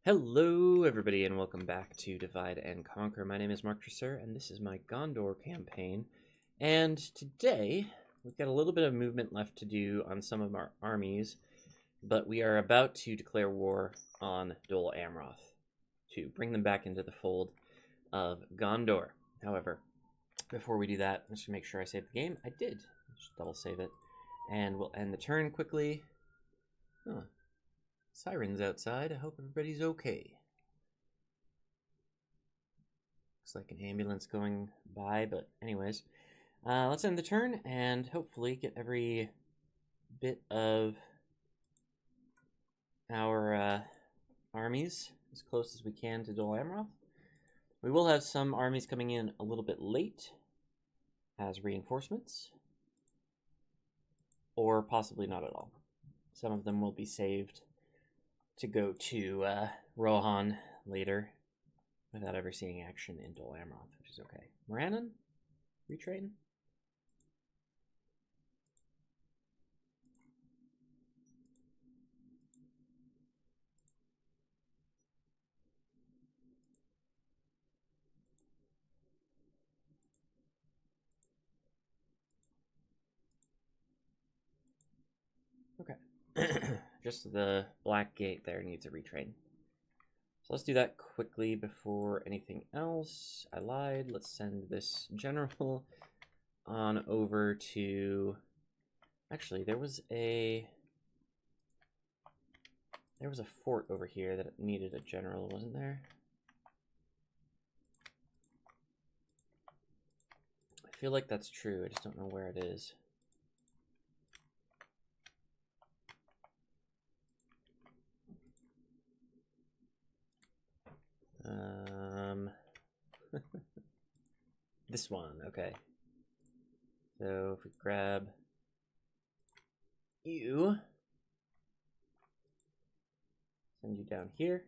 Hello, everybody, and welcome back to Divide and Conquer. My name is Mark Tresser, and this is my Gondor campaign. And today, we've got a little bit of movement left to do on some of our armies, but we are about to declare war on Dol Amroth to bring them back into the fold of Gondor. However, before we do that, let's just make sure I saved the game. I did. Just double save it. And we'll end the turn quickly. Oh. Sirens outside. I hope everybody's okay. Looks like an ambulance going by, but anyways. Let's end the turn and hopefully get every bit of our armies as close as we can to Dol Amroth. We will have some armies coming in a little bit late as reinforcements, or possibly not at all. Some of them will be saved to go to Rohan later without ever seeing action in Dol Amroth, which is okay. Morannon? Retrain? Okay. Just the black gate there needs a retrain. So let's do that quickly before anything else. I lied. Let's send this general on over to... Actually, there was a fort over here that needed a general, wasn't there? I feel like that's true. I just don't know where it is. This one, okay. So if we grab you, send you down here.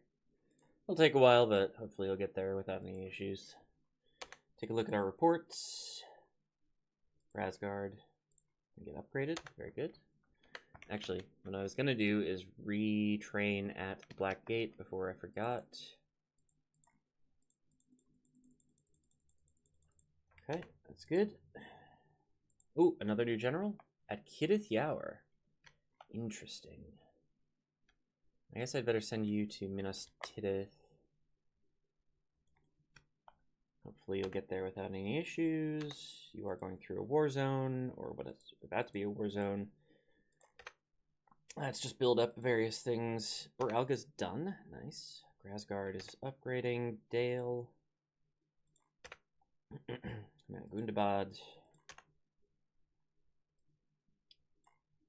It'll take a while, but hopefully you'll get there without any issues. Take a look at our reports. Razgard can get upgraded, very good. Actually, what I was gonna do is retrain at the Black Gate before I forgot. Okay, that's good. Ooh, another new general at Kidith Yaur. Interesting. I guess I'd better send you to Minas Tirith. Hopefully you'll get there without any issues. You are going through a war zone, or what is about to be a war zone. Let's just build up various things. Boralga's done. Nice. Grasgard is upgrading. Dale. Gundabad.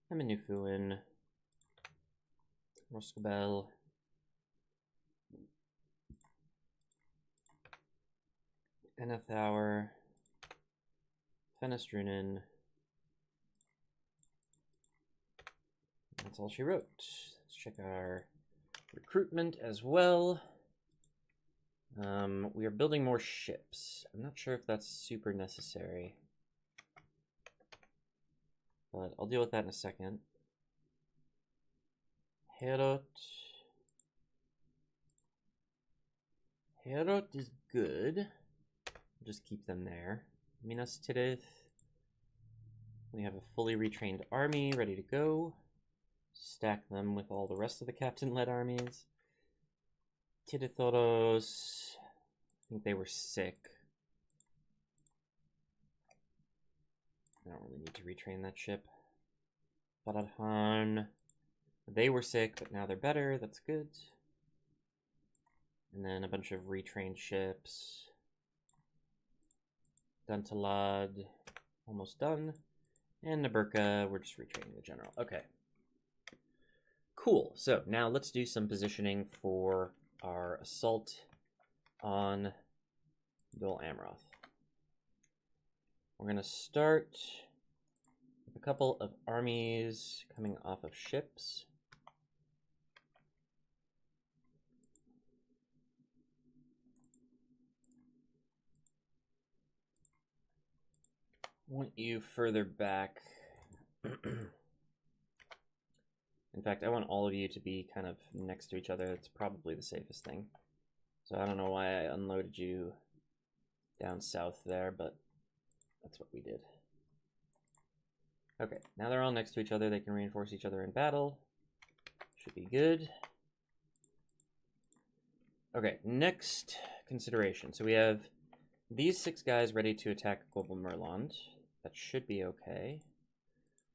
Amenufuin. Roskabel. Enethour. Fenestrunin. That's all she wrote. Let's check our recruitment as well. We are building more ships. I'm not sure if that's super necessary, but I'll deal with that in a second. Herod is good. We'll just keep them there. Minas Tirith. We have a fully retrained army ready to go. Stack them with all the rest of the captain-led armies. Tidithoros, I think they were sick. I don't really need to retrain that ship. Baradhan, they were sick, but now they're better. That's good. And then a bunch of retrained ships. Dantalad, almost done. And Naburka, we're just retraining the general. Okay. Cool. So now let's do some positioning for our assault on Dol Amroth. We're going to start with a couple of armies coming off of ships. I want you further back In fact, I want all of you to be kind of next to each other. That's probably the safest thing. So I don't know why I unloaded you down south there, but that's what we did. Okay, now they're all next to each other. They can reinforce each other in battle. Should be good. Okay, next consideration. So we have these 6 guys ready to attack Global Merland. That should be okay.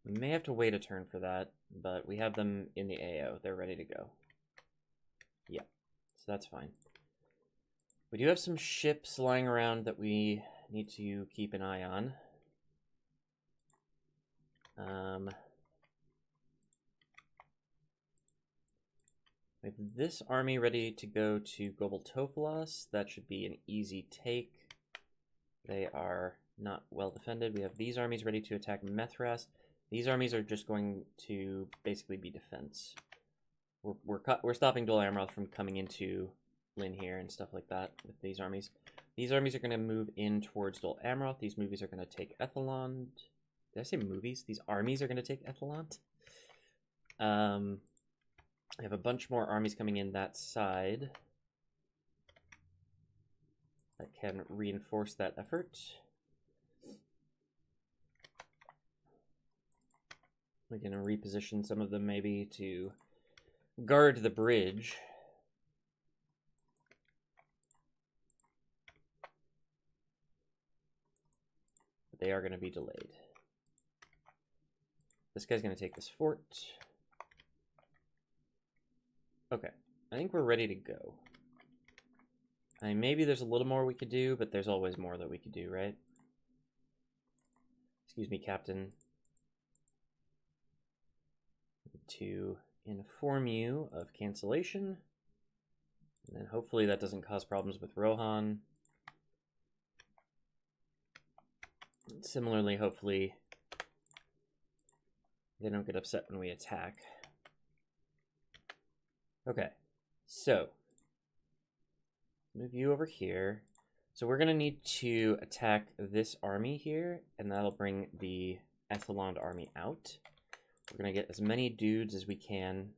We may have to wait a turn for that, but we have them in the AO. They're ready to go. Yeah, so that's fine. We do have some ships lying around that we need to keep an eye on. We have this army ready to go to Gobel Tofalos. That should be an easy take. They are not well defended. We have these armies ready to attack Methras. These armies are just going to basically be defense. We're stopping Dol Amroth from coming into Lynn here and stuff like that with these armies. These armies are going to move in towards Dol Amroth. These movies are going to take Edhellond. Did I say movies? These armies are going to take Edhellond. I have a bunch more armies coming in that side that can reinforce that effort. We can reposition some of them maybe to guard the bridge. But they are going to be delayed. This guy's going to take this fort. Okay, I think we're ready to go. I mean, maybe there's a little more we could do, but there's always more that we could do, right? Excuse me, Captain. To inform you of cancellation. And then hopefully that doesn't cause problems with Rohan. And similarly, hopefully they don't get upset when we attack. Okay, so move you over here. So we're going to need to attack this army here, and that'll bring the Edhellond army out. We're going to get as many dudes as we can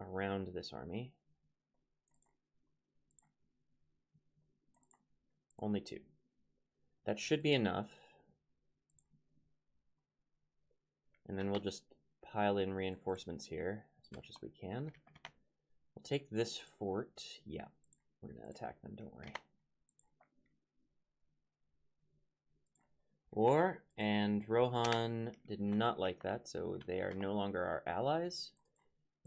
around this army. Only 2. That should be enough. And then we'll just pile in reinforcements here as much as we can. We'll take this fort. Yeah, we're going to attack them, don't worry. War, and Rohan did not like that, so they are no longer our allies.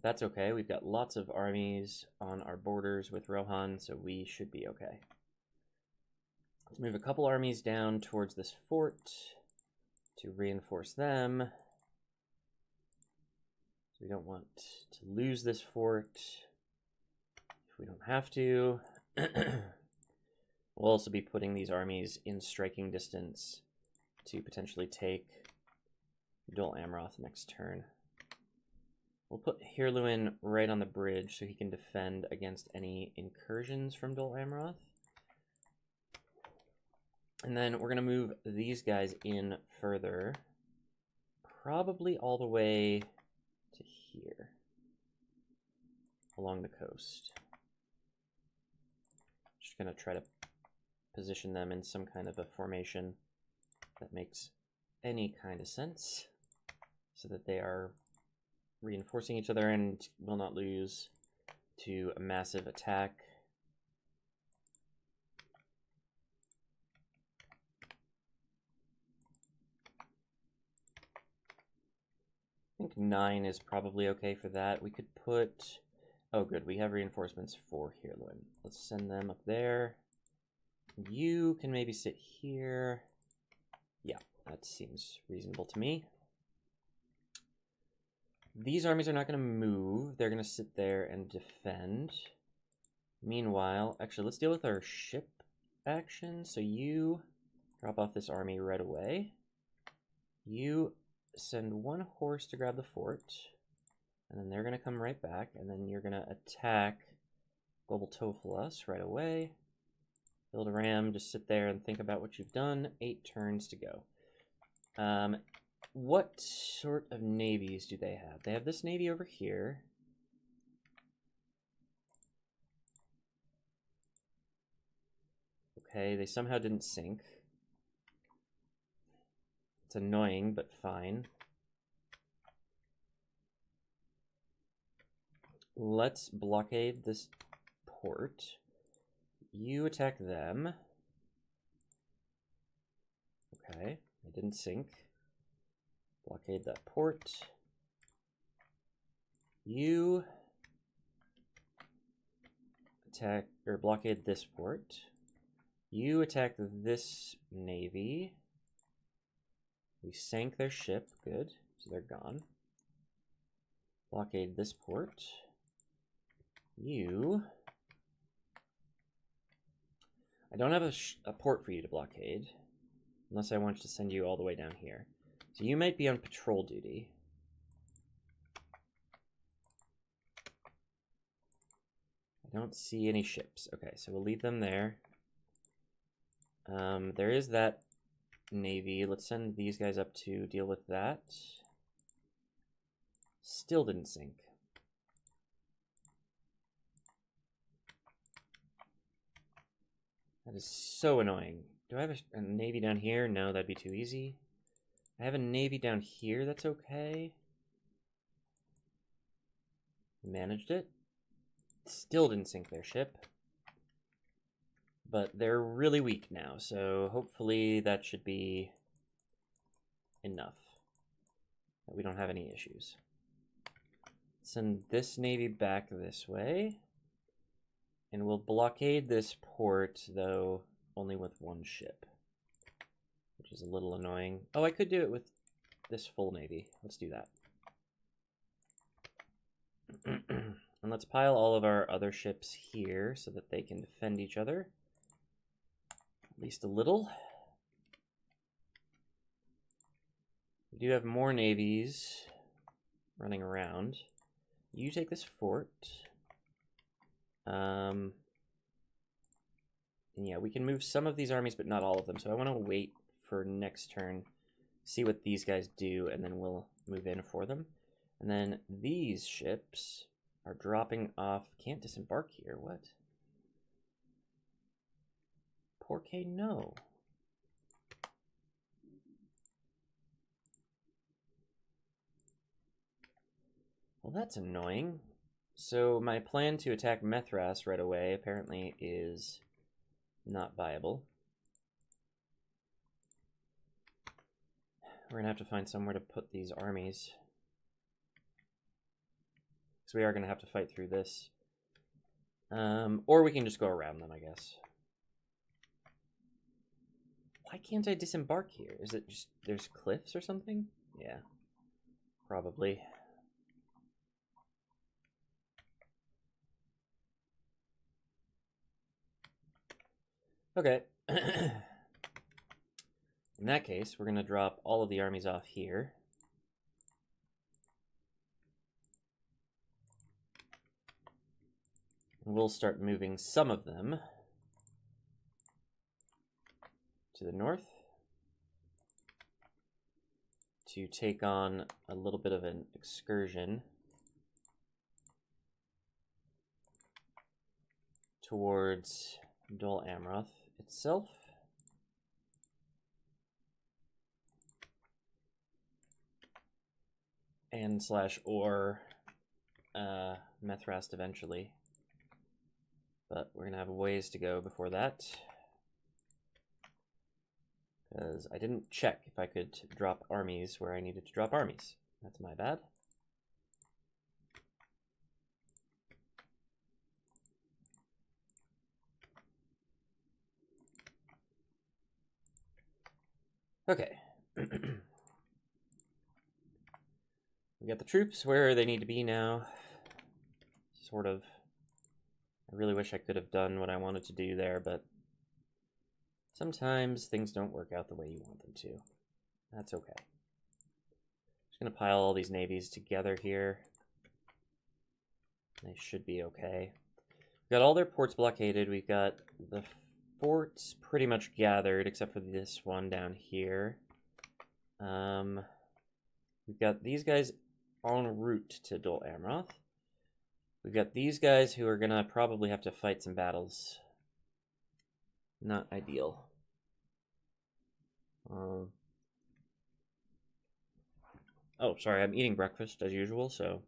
That's okay, we've got lots of armies on our borders with Rohan, so we should be okay. Let's move a couple armies down towards this fort to reinforce them. So we don't want to lose this fort if we don't have to. We'll also be putting these armies in striking distance to potentially take Dol Amroth next turn. We'll put Hirluin right on the bridge so he can defend against any incursions from Dol Amroth. And then we're going to move these guys in further, probably all the way to here, along the coast. Just going to try to position them in some kind of a formation that makes any kind of sense, so that they are reinforcing each other and will not lose to a massive attack. I think 9 is probably okay for that. We could put... Oh, good. We have reinforcements for Hirluin. Let's send them up there. You can maybe sit here. Yeah, that seems reasonable to me. These armies are not going to move. They're going to sit there and defend. Meanwhile, actually, let's deal with our ship action. So you drop off this army right away. You send 1 horse to grab the fort. And then they're going to come right back. And then you're going to attack Gobel Tofalos right away. Build a ram, just sit there and think about what you've done. 8 turns to go. what sort of navies do they have? They have this navy over here. Okay, they somehow didn't sink. It's annoying, but fine. Let's blockade this port. You attack them. Okay, they didn't sink. Blockade that port. You attack, or blockade this port. You attack this navy. We sank their ship, good, so they're gone. Blockade this port. You... I don't have a port for you to blockade, unless I want to send you all the way down here. So you might be on patrol duty. I don't see any ships. Okay, so we'll leave them there. There is that navy. Let's send these guys up to deal with that. Still didn't sink. That is so annoying. Do I have a navy down here? No, that'd be too easy. I have a navy down here that's okay. Managed it. Still didn't sink their ship. But they're really weak now, so hopefully that should be enough. That we don't have any issues. Send this navy back this way. And we'll blockade this port, though, only with one ship. Which is a little annoying. Oh, I could do it with this full navy. Let's do that. And let's pile all of our other ships here so that they can defend each other. At least a little. We do have more navies running around. You take this fort. And yeah, we can move some of these armies, but not all of them. So I want to wait for next turn, see what these guys do, and then we'll move in for them. And then these ships are dropping off. Can't disembark here. What? Porqué no. Well, that's annoying. So my plan to attack Methras right away apparently is not viable. We're going to have to find somewhere to put these armies. So we are going to have to fight through this. Or we can just go around them, I guess. Why can't I disembark here? Is it just there's cliffs or something? Yeah, probably. Okay. In that case, we're going to drop all of the armies off here. And we'll start moving some of them to the north to take on a little bit of an excursion towards Dol Amroth itself. And /or Methrast eventually. But we're going to have a ways to go before that. Because I didn't check if I could drop armies where I needed to drop armies. That's my bad. Okay. We got the troops where they need to be now. Sort of. I really wish I could have done what I wanted to do there, but sometimes things don't work out the way you want them to. That's okay. Just going to pile all these navies together here. They should be okay. We've got all their ports blockaded. We've got the forts pretty much gathered, except for this one down here. We've got these guys en route to Dol Amroth. We've got these guys who are gonna probably have to fight some battles. Not ideal. Oh, sorry, I'm eating breakfast as usual, so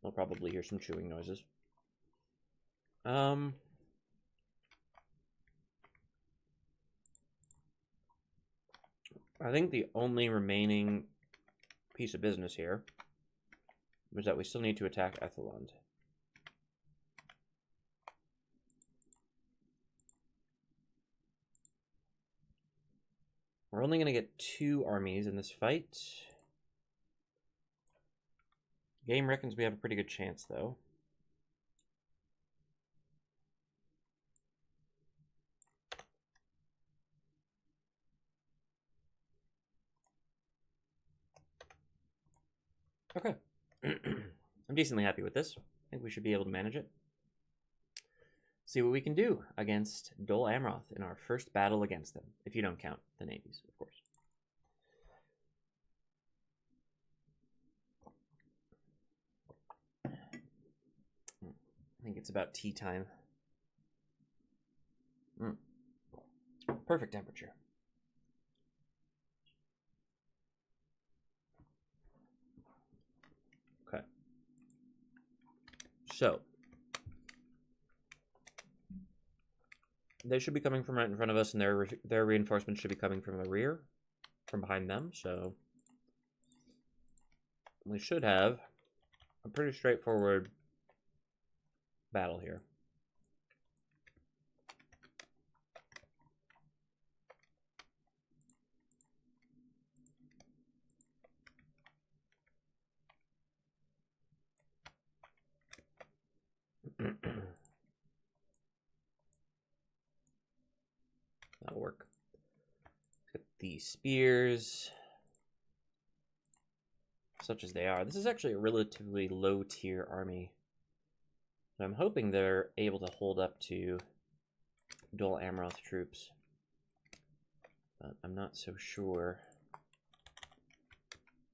I'll probably hear some chewing noises. I think the only remaining piece of business here is that we still need to attack Edhellond. We're only going to get 2 armies in this fight. Game reckons we have a pretty good chance, though. Okay. I'm decently happy with this. I think we should be able to manage it. See what we can do against Dol Amroth in our first battle against them, if you don't count the navies, of course. I think it's about tea time. Perfect temperature. Okay. So, they should be coming from right in front of us, and their reinforcements should be coming from the rear, from behind them, so we should have a pretty straightforward battle here. That'll work. Get the spears, such as they are. This is actually a relatively low tier army. So I'm hoping they're able to hold up to Dol Amroth troops. But I'm not so sure.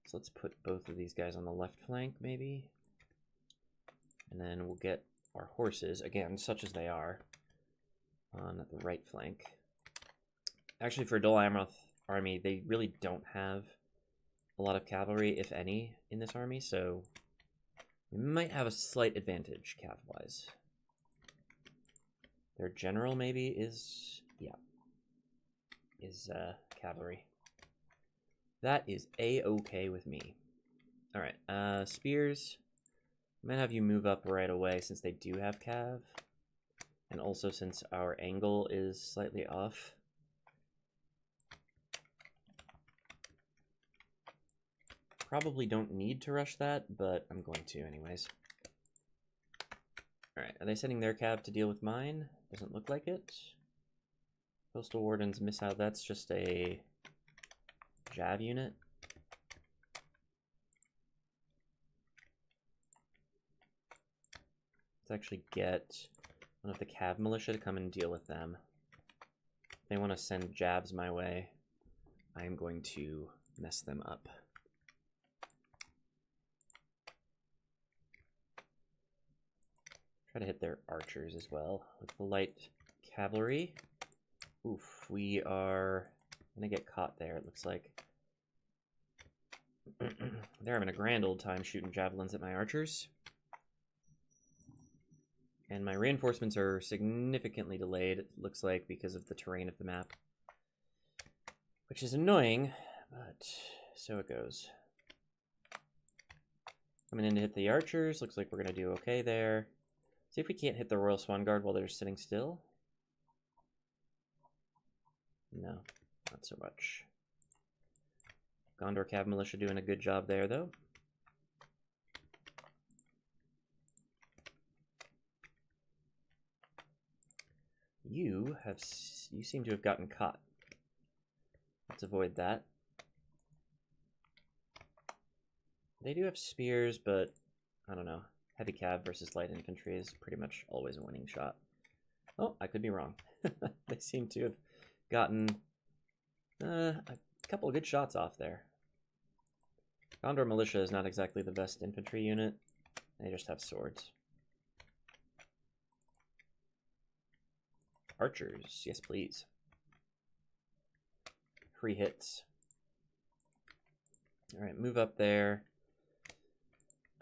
So let's put both of these guys on the left flank, maybe. And then we'll get our horses, again, such as they are, on the right flank. Actually, for Dol Amroth army, they really don't have a lot of cavalry, if any, in this army, so we might have a slight advantage cav-wise. Their general maybe is, yeah, is cavalry. That is a-okay with me. All right, spears. I'm gonna have you move up right away since they do have cav, and also since our angle is slightly off. Probably don't need to rush that, but I'm going to anyways. Alright, are they sending their cav to deal with mine? Doesn't look like it. Coastal Wardens miss out. That's just a Jav unit. Let's actually get one of the cav militia to come and deal with them. If they want to send jabs my way, I am going to mess them up. Try to hit their archers as well with the light cavalry. Oof, we are gonna get caught there, it looks like. They're having a grand old time shooting javelins at my archers. And my reinforcements are significantly delayed, it looks like, because of the terrain of the map. Which is annoying, but so it goes. Coming in to hit the archers, looks like we're gonna do okay there. See if we can't hit the Royal Swan Guard while they're sitting still. No, not so much. Gondor Cav Militia doing a good job there, though. You seem to have gotten caught. Let's avoid that. They do have spears, but I don't know. Heavy cav versus light infantry is pretty much always a winning shot. Oh, I could be wrong. They seem to have gotten a couple of good shots off there. Gondor Militia is not exactly the best infantry unit. They just have swords. Archers, yes please. Free hits. Alright, move up there.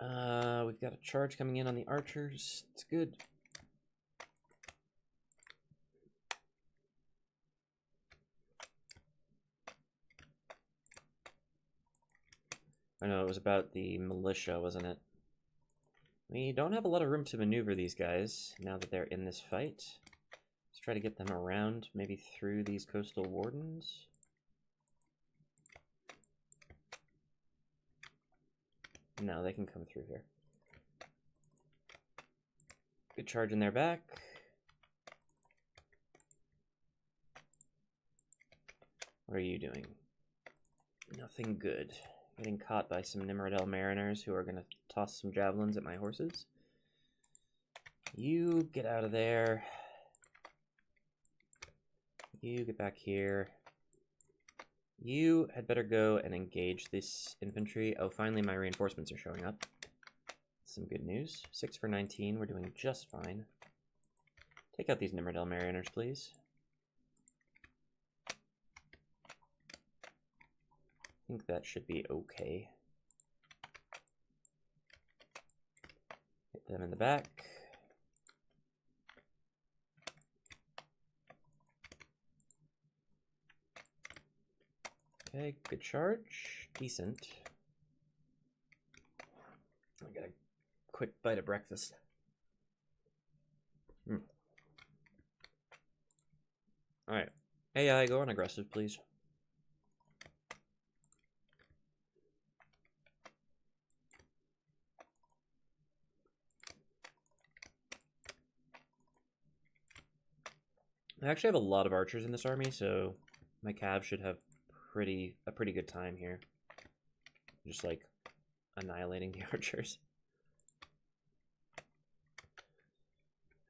We've got a charge coming in on the archers. It's good. I know it was about the militia, wasn't it? We don't have a lot of room to maneuver these guys now that they're in this fight. Let's try to get them around, maybe through these coastal wardens. No, they can come through here. Good charge in their back. What are you doing? Nothing good. Getting caught by some Nimrodel mariners who are going to toss some javelins at my horses. You get out of there. You get back here. You had better go and engage this infantry. Oh, finally my reinforcements are showing up. Some good news. 6 for 19. We're doing just fine. Take out these Nimrodel mariners, please. I think that should be okay. Hit them in the back. Okay, good charge. Decent. I got a quick bite of breakfast. Alright. AI, go on aggressive, please. I actually have a lot of archers in this army, so my cav should have a pretty good time here. Just like annihilating the archers.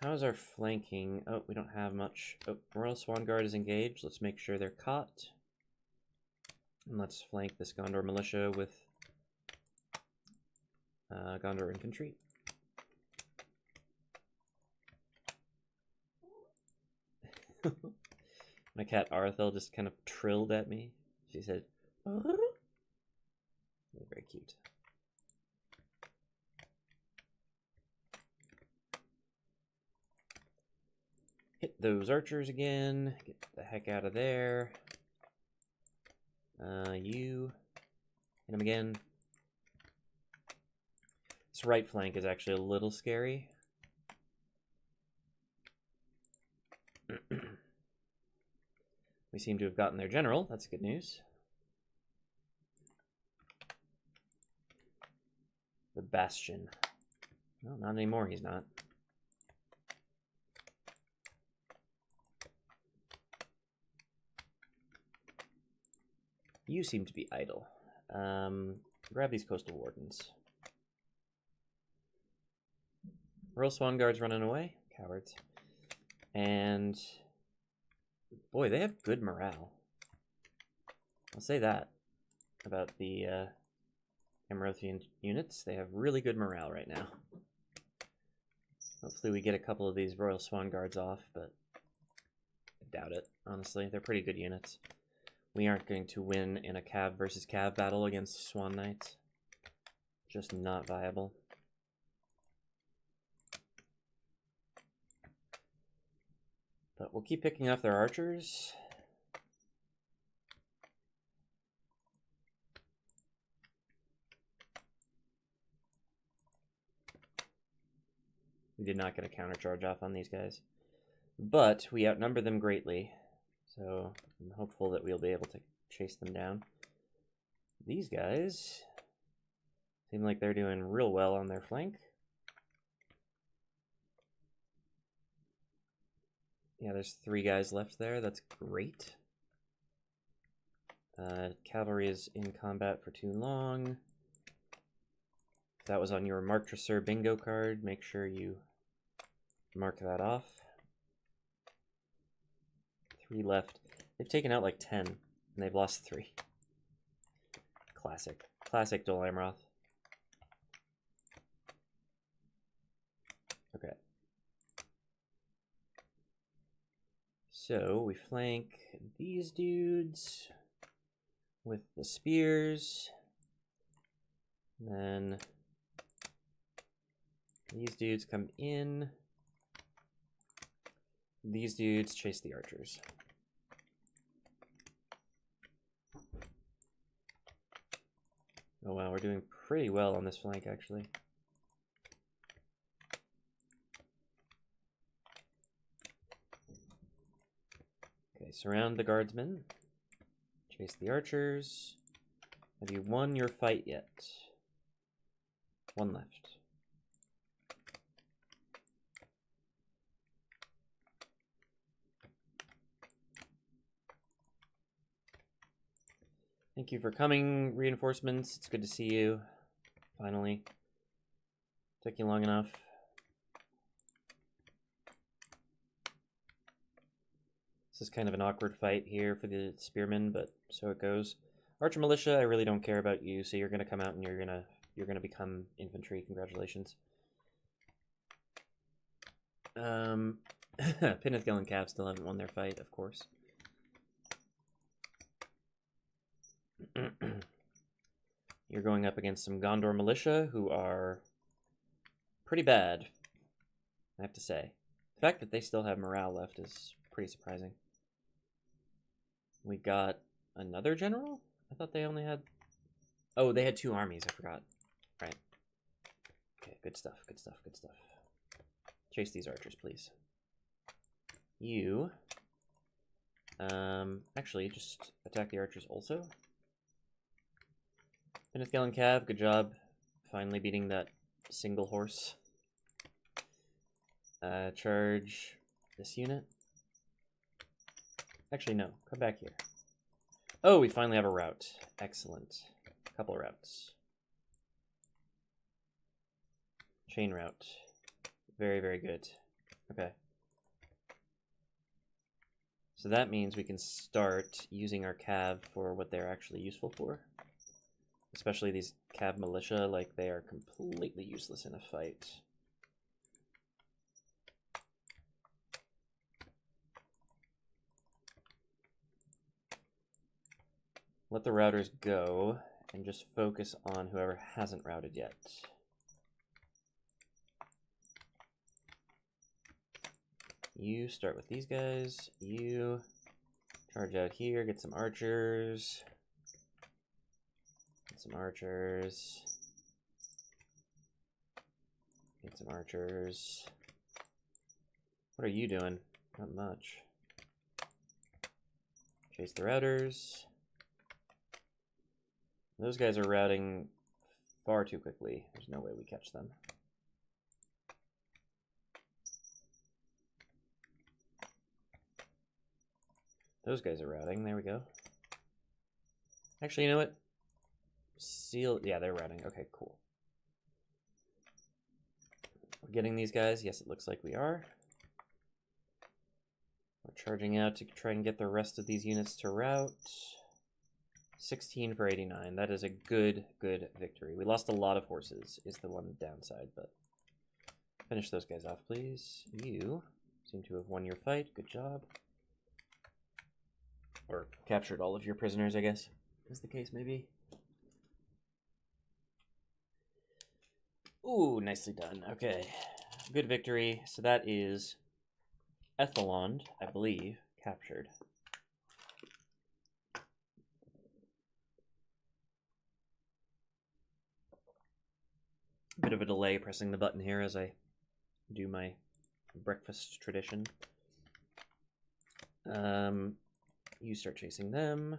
How's our flanking? Oh, we don't have much. Oh, Royal Swan Guard is engaged. Let's make sure they're caught. And let's flank this Gondor militia with Gondor infantry. My cat Arthel just kind of trilled at me. She said, very cute. Hit those archers again. Get the heck out of there. You. Hit him again. This right flank is actually a little scary. We seem to have gotten their general. That's good news. The Bastion. No, not anymore, he's not. You seem to be idle. Grab these coastal wardens. Royal Swan Guard's running away. Cowards. And boy, they have good morale. I'll say that about the Amrothian units. They have really good morale right now. Hopefully we get a couple of these Royal Swan Guards off, but I doubt it, honestly. They're pretty good units. We aren't going to win in a cav versus cav battle against Swan Knights. Just not viable. But we'll keep picking off their archers. We did not get a countercharge off on these guys. But we outnumber them greatly. So I'm hopeful that we'll be able to chase them down. These guys seem like they're doing real well on their flank. Yeah, there's 3 guys left there. That's great. Cavalry is in combat for too long. If that was on your Marktresser bingo card, make sure you mark that off. 3 left. They've taken out like 10, and they've lost 3. Classic. Classic Dol Amroth. Okay. So we flank these dudes with the spears. And then these dudes come in. These dudes chase the archers. Oh wow, we're doing pretty well on this flank actually. Okay, surround the guardsmen. Chase the archers. Have you won your fight yet? One left. Thank you for coming, reinforcements. It's good to see you. Finally. Took you long enough. This is kind of an awkward fight here for the spearmen, but so it goes. Archer militia, I really don't care about you, so you're gonna come out and you're gonna become infantry. Congratulations. Edhellond and Cav still haven't won their fight, of course. You're going up against some Gondor militia who are pretty bad, I have to say. The fact that they still have morale left is pretty surprising. We got another general? I thought they only had... Oh, they had 2 armies, I forgot. Right. Okay, good stuff, good stuff, good stuff. Chase these archers, please. You... actually, just attack the archers also. Edhellond and Cav, good job. Finally beating that single horse. Charge this unit. Actually, no. Come back here. Oh, we finally have a route. Excellent. Couple of routes. Chain route. Very, very good. Okay. So that means we can start using our Cav for what they're actually useful for. Especially these Cav militia, like they are completely useless in a fight. Let the routers go and just focus on whoever hasn't routed yet. You start with these guys. You charge out here, get some archers. Get some archers. Get some archers. What are you doing? Not much. Chase the routers. Those guys are routing far too quickly. There's no way we catch them. Those guys are routing. There we go. Actually, you know what? Seal. Yeah, they're routing. Okay, cool. We're getting these guys. Yes, it looks like we are. We're charging out to try and get the rest of these units to route. 16 for 89. That is a good victory. We lost a lot of horses, is the one downside, but finish those guys off, please. You seem to have won your fight. Good job. Or captured all of your prisoners, I guess, is the case, maybe. Ooh, nicely done. Okay, good victory. So that is Edhellond, I believe, captured. Bit of a delay pressing the button here as I do my breakfast tradition. You start chasing them.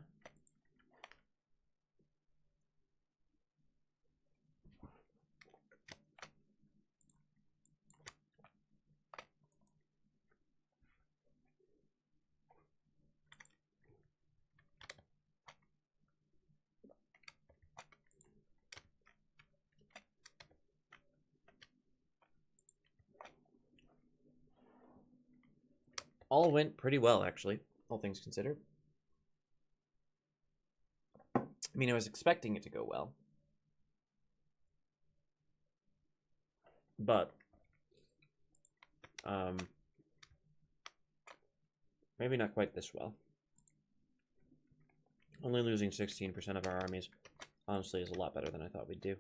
All went pretty well, actually, all things considered. I mean, I was expecting it to go well. But maybe not quite this well. Only losing 16% of our armies, honestly, is a lot better than I thought we'd do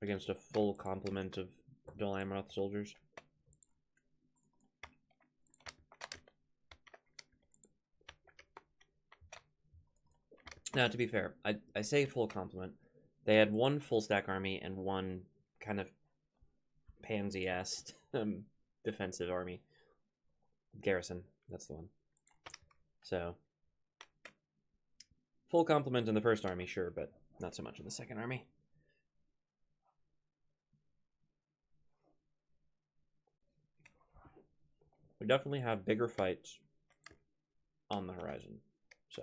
against a full complement of Dol Amroth soldiers. Now, to be fair, I say full complement. They had one full stack army and one kind of pansy-ass defensive army. Garrison, that's the one. So, full complement in the first army, sure, but not so much in the second army. We definitely have bigger fights on the horizon, so...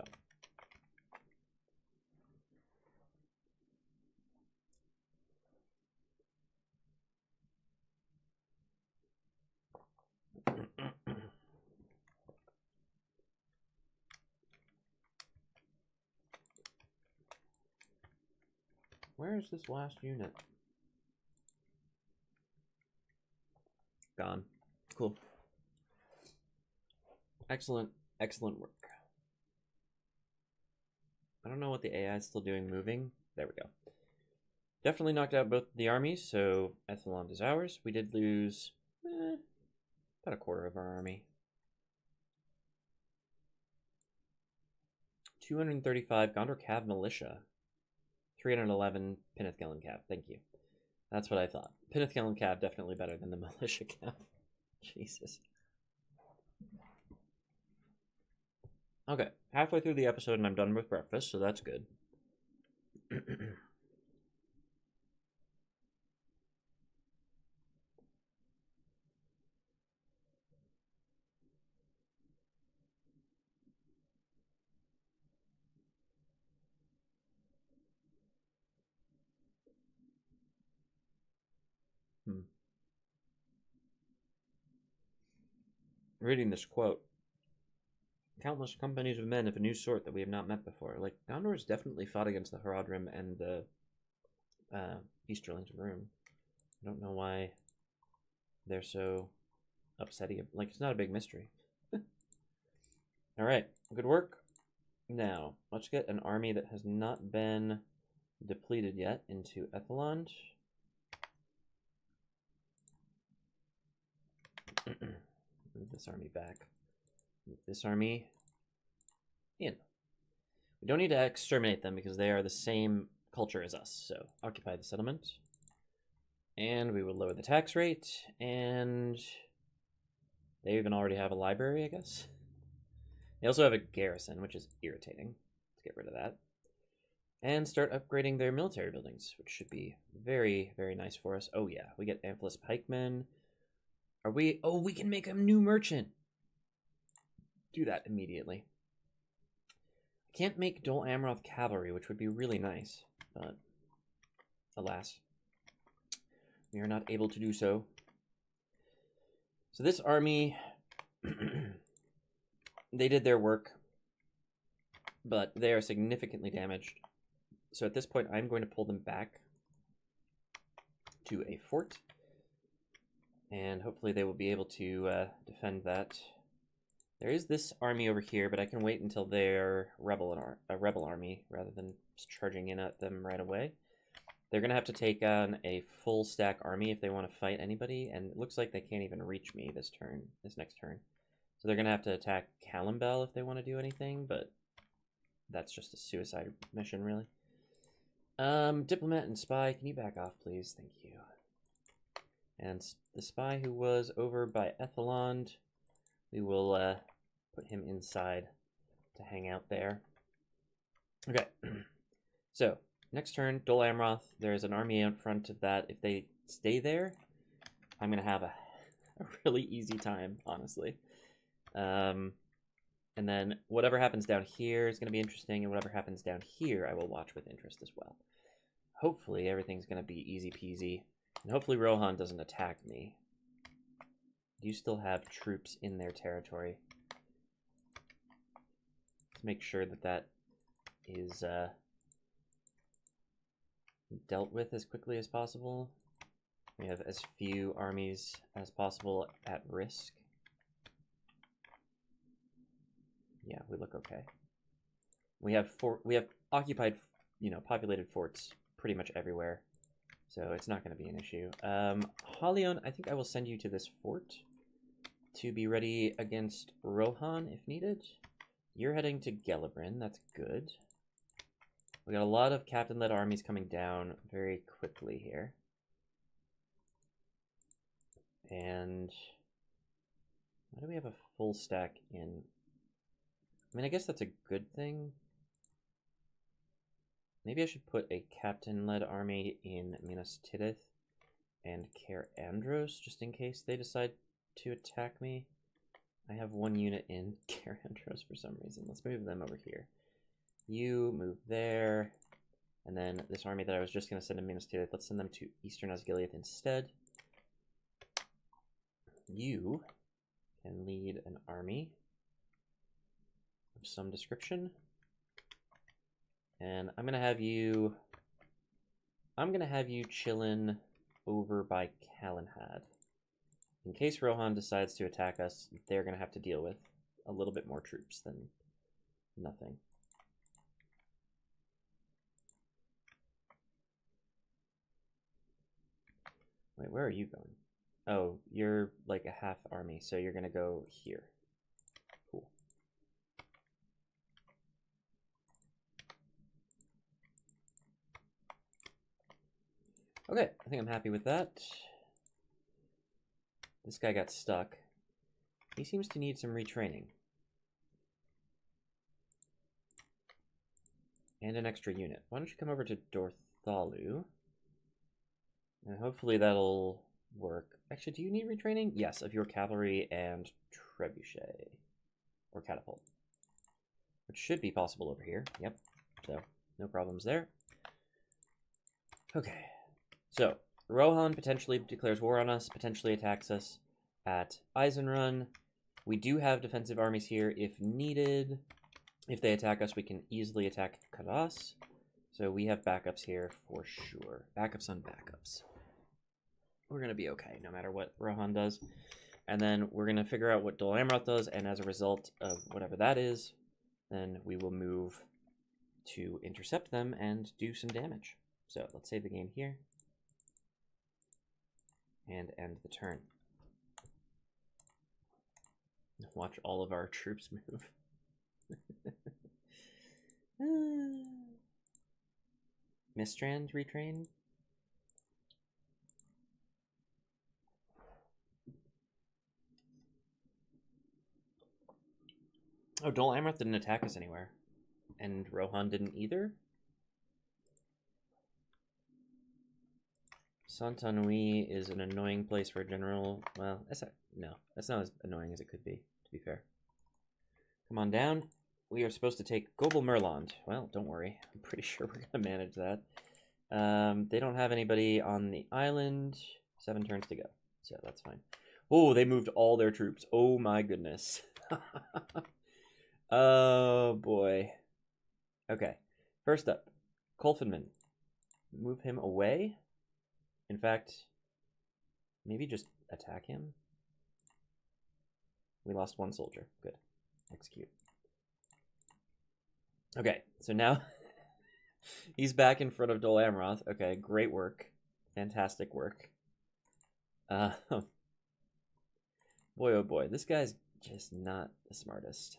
Where is this last unit? Gone. Cool. Excellent, excellent work. I don't know what the AI is still doing moving. There we go. Definitely knocked out both the armies, so Edhellond is ours. We did lose about a quarter of our army. 235 Gondor Cav Militia. 311 Penethgelen Cav. Thank you. That's what I thought. Penethgelen Cav definitely better than the Militia Cav. Jesus. Okay, halfway through the episode and I'm done with breakfast, so that's good. Reading this quote. Countless companies of men of a new sort that we have not met before. Like, Gondor has definitely fought against the Haradrim and the Easterlings of Rune. I don't know why they're so upsetting. Like, it's not a big mystery. Alright, good work. Now, let's get an army that has not been depleted yet into Edhellond. Move this army back. Move this army in. We don't need to exterminate them because they are the same culture as us. So, occupy the settlement. And we will lower the tax rate. And they even already have a library, I guess. They also have a garrison, which is irritating. Let's get rid of that. And start upgrading their military buildings, which should be very, very nice for us. Oh yeah, we get Amphilis pikemen. Are we... Oh, we can make a new merchant. Do that immediately. Can't make Dol Amroth cavalry, which would be really nice, but alas, we are not able to do so. So this army, they did their work, but they are significantly damaged. So at this point, I'm going to pull them back to a fort, and hopefully they will be able to defend that. There is this army over here, but I can wait until they're a rebel army rather than charging in at them right away. They're going to have to take on a full stack army if they want to fight anybody, and it looks like they can't even reach me this next turn. So they're going to have to attack Calimbel if they want to do anything, but that's just a suicide mission, really. Diplomat and spy, can you back off, please? Thank you. And the spy who was over by Edhellond, we will put him inside to hang out there. Okay, so next turn, Dol Amroth. There's an army in front of that. If they stay there, I'm going to have a really easy time, honestly. And then whatever happens down here is going to be interesting, and whatever happens down here, I will watch with interest as well. Hopefully, everything's going to be easy peasy, and hopefully Rohan doesn't attack me. Do you still have troops in their territory? Let's make sure that that is dealt with as quickly as possible. We have as few armies as possible at risk. Yeah, we look okay. We have occupied, populated forts pretty much everywhere, so it's not going to be an issue. Halion, I think I will send you to this fort to be ready against Rohan if needed. You're heading to Gelibrin, that's good. We got a lot of captain-led armies coming down very quickly here. And why do we have a full stack in? I mean, I guess that's a good thing. Maybe I should put a captain-led army in Minas Tirith and Caer Andros, just in case they decide to attack me. I have one unit in Caer Andros for some reason. Let's move them over here. You move there. And then this army that I was just going to send to Minas Tirith, let's send them to Eastern Osgiliath instead. You can lead an army of some description. And I'm gonna have you chillin' over by Calenhad. In case Rohan decides to attack us, they're gonna have to deal with a little bit more troops than nothing. Wait, where are you going? Oh, you're like a half army, so you're gonna go here. Cool. Okay, I think I'm happy with that. This guy got stuck. He seems to need some retraining. And an extra unit. Why don't you come over to Dorthalu? And hopefully that'll work. Actually, do you need retraining? Yes, of your cavalry and trebuchet. Or catapult. Which should be possible over here. Yep. So, no problems there. Okay. So, Rohan potentially declares war on us, potentially attacks us at Eisenrun. We do have defensive armies here if needed. If they attack us, we can easily attack Karas. So we have backups here for sure. Backups on backups. We're going to be okay no matter what Rohan does. And then we're going to figure out what Dol Amroth does, and as a result of whatever that is, then we will move to intercept them and do some damage. So let's save the game here. And end the turn. Watch all of our troops move. Mistrand retrain. Oh, Dol Amroth didn't attack us anywhere. And Rohan didn't either? Saint-Anouilh is an annoying place for a general. Well, that's not as annoying as it could be, to be fair. Come on down. We are supposed to take Gobel Merland. Well, don't worry. I'm pretty sure we're going to manage that. They don't have anybody on the island. 7 turns to go, so that's fine. Oh, they moved all their troops. Oh my goodness. Oh boy. Okay, first up, Kolfinman. Move him away. In fact, maybe just attack him. We lost 1 soldier. Good. Execute. Okay, so now he's back in front of Dol Amroth. Okay, great work. Fantastic work. Boy, oh boy, this guy's just not the smartest.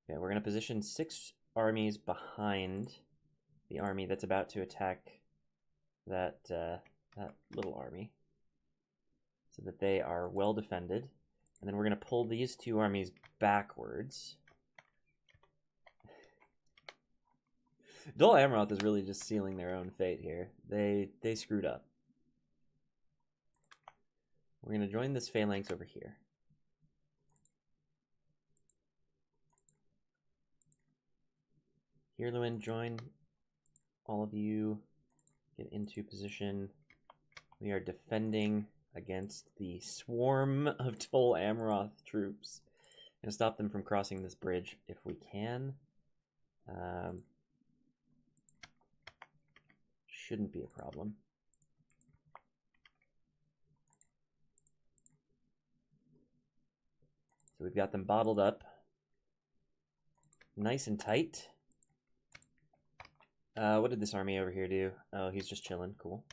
Okay, we're going to position 6 armies behind the army that's about to attack that little army, so that they are well defended. And then we're going to pull these 2 armies backwards. Dol Amroth is really just sealing their own fate here. They screwed up. We're going to join this phalanx over here. Hirluin, join. All of you get into position. We are defending against the swarm of Dol Amroth troops. I'm going to stop them from crossing this bridge if we can. shouldn't be a problem. So we've got them bottled up. Nice and tight. What did this army over here do? Oh, he's just chilling. Cool.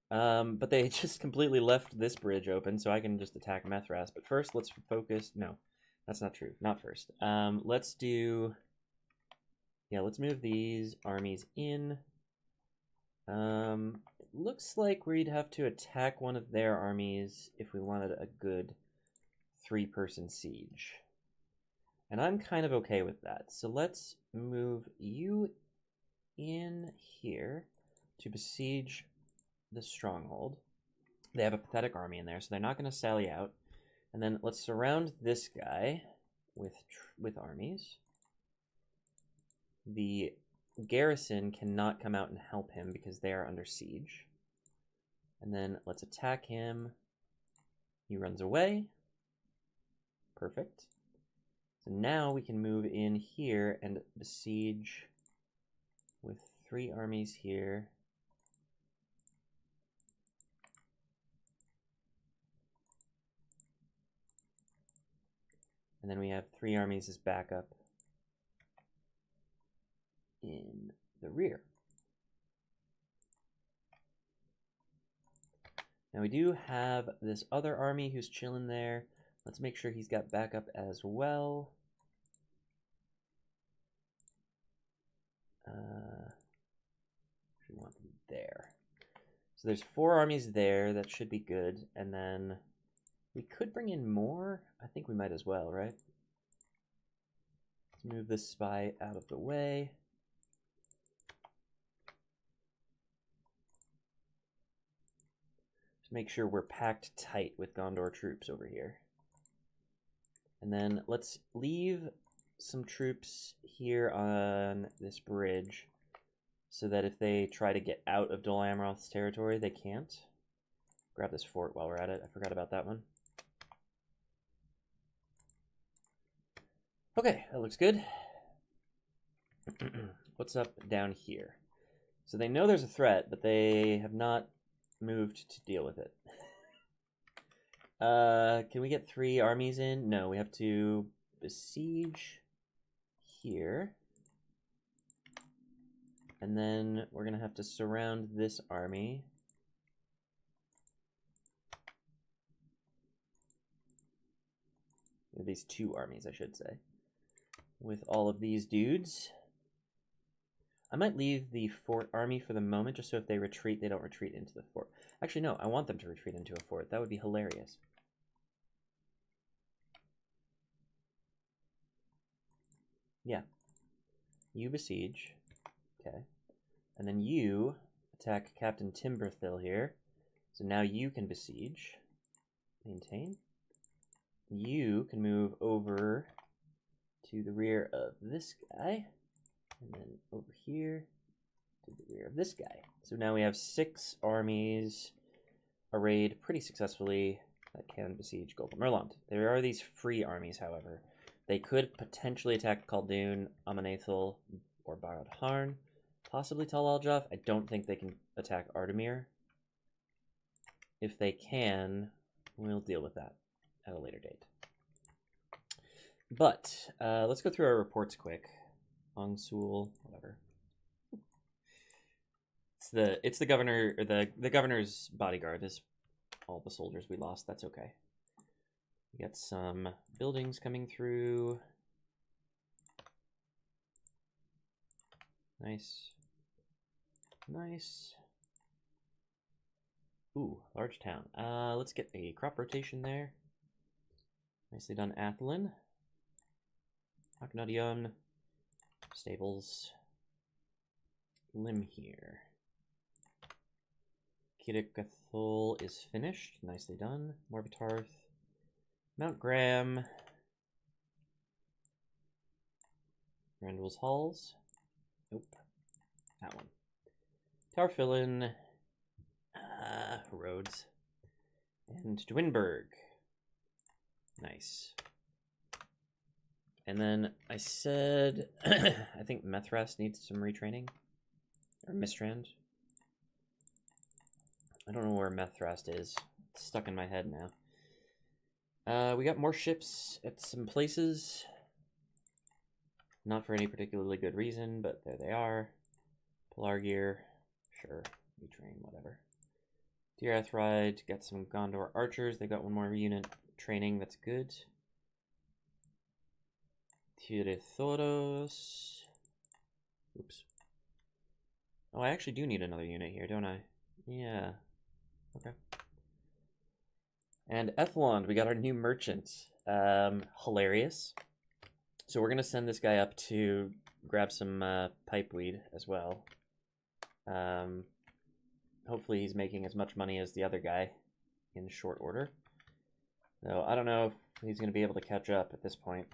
But they just completely left this bridge open, so I can just attack Methras. But first, let's focus... No, that's not true. Not first. Let's do... Yeah, let's move these armies in. It looks like we'd have to attack one of their armies if we wanted a good 3-person siege. And I'm kind of okay with that. So let's move you in here to besiege the stronghold. They have a pathetic army in there, so they're not going to sally out. And then let's surround this guy with armies. The garrison cannot come out and help him because they are under siege. And then let's attack him. He runs away. Perfect. So now we can move in here and besiege with 3 armies here. And then we have 3 armies as backup in the rear. Now we do have this other army who's chilling there. Let's make sure he's got backup as well. We want them there. So there's 4 armies there. That should be good. And then we could bring in more. I think we might as well, right? Let's move this spy out of the way. Just make sure we're packed tight with Gondor troops over here. And then let's leave some troops here on this bridge so that if they try to get out of Dol Amroth's territory, they can't. Grab this fort while we're at it. I forgot about that one. Okay, that looks good. What's up down here? So they know there's a threat, but they have not moved to deal with it. Can we get 3 armies in? No, we have to besiege here. And then we're going to have to surround this army. These 2 armies, I should say. With all of these dudes. I might leave the fort army for the moment, just so if they retreat, they don't retreat into the fort. Actually, no, I want them to retreat into a fort. That would be hilarious. Yeah. You besiege. Okay. And then you attack Captain Timberthill here. So now you can besiege. Maintain. You can move over to the rear of this guy. And then over here to the rear of this guy. So now we have 6 armies arrayed pretty successfully that can besiege Golden Merland. There are these free armies, however. They could potentially attack Khaldun, Amanethil, or Barad Harn. Possibly Tal Aljaf. I don't think they can attack Ardamir. If they can, we'll deal with that at a later date. But let's go through our reports quick. Angsul, whatever. It's the governor, or the governor's bodyguard is all the soldiers we lost. That's okay. We got some buildings coming through. Nice. Nice. Ooh, large town. Let's get a crop rotation there. Nicely done, Edhellond. Aknadion. Stables. Lim here. Kirikathol is finished. Nicely done. Morbitarth. Mount Graham. Randall's Halls. Nope. That one. Tarfillin. Rhodes. And Dwinberg. Nice. And then I said, I think Methras needs some retraining. Or Mistrand. I don't know where Methrast is. It's stuck in my head now. We got more ships at some places. Not for any particularly good reason, but there they are. Pelargir, sure, retrain, whatever. Dear Athride, got some Gondor archers. They got one more unit training, that's good. Tirithoros. Oops. Oh, I actually do need another unit here, don't I? Yeah. Okay. And Edhellond, we got our new merchant. Hilarious. So we're going to send this guy up to grab some pipeweed as well. Hopefully he's making as much money as the other guy in short order. So I don't know if he's going to be able to catch up at this point.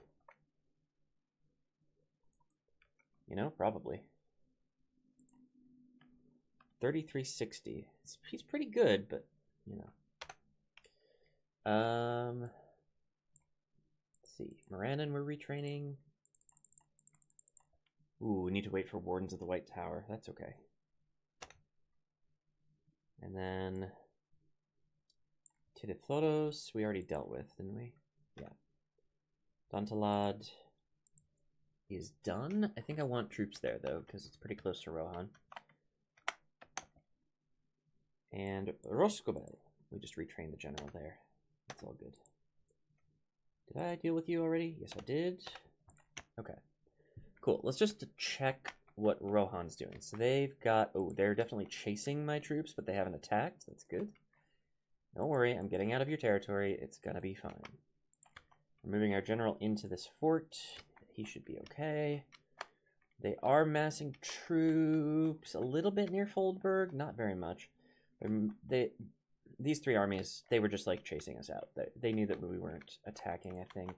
You know, probably. 3360. He's pretty good, but, you know. Let's see. Morannon we're retraining. Ooh, we need to wait for Wardens of the White Tower. That's okay. And then Tirithoros we already dealt with, didn't we? Yeah. Dantalad is done. I think I want troops there, though, because it's pretty close to Rohan. And Roscobel. We just retrained the general there. It's all good. Did I deal with you already? Yes, I did. Okay. Cool. Let's just check what Rohan's doing. So they've got... Oh, they're definitely chasing my troops, but they haven't attacked. That's good. Don't worry. I'm getting out of your territory. It's gonna be fine. We're moving our general into this fort. He should be okay. They are massing troops a little bit near Foldberg. Not very much. These three armies, they were just like chasing us out. They knew that we weren't attacking, I think.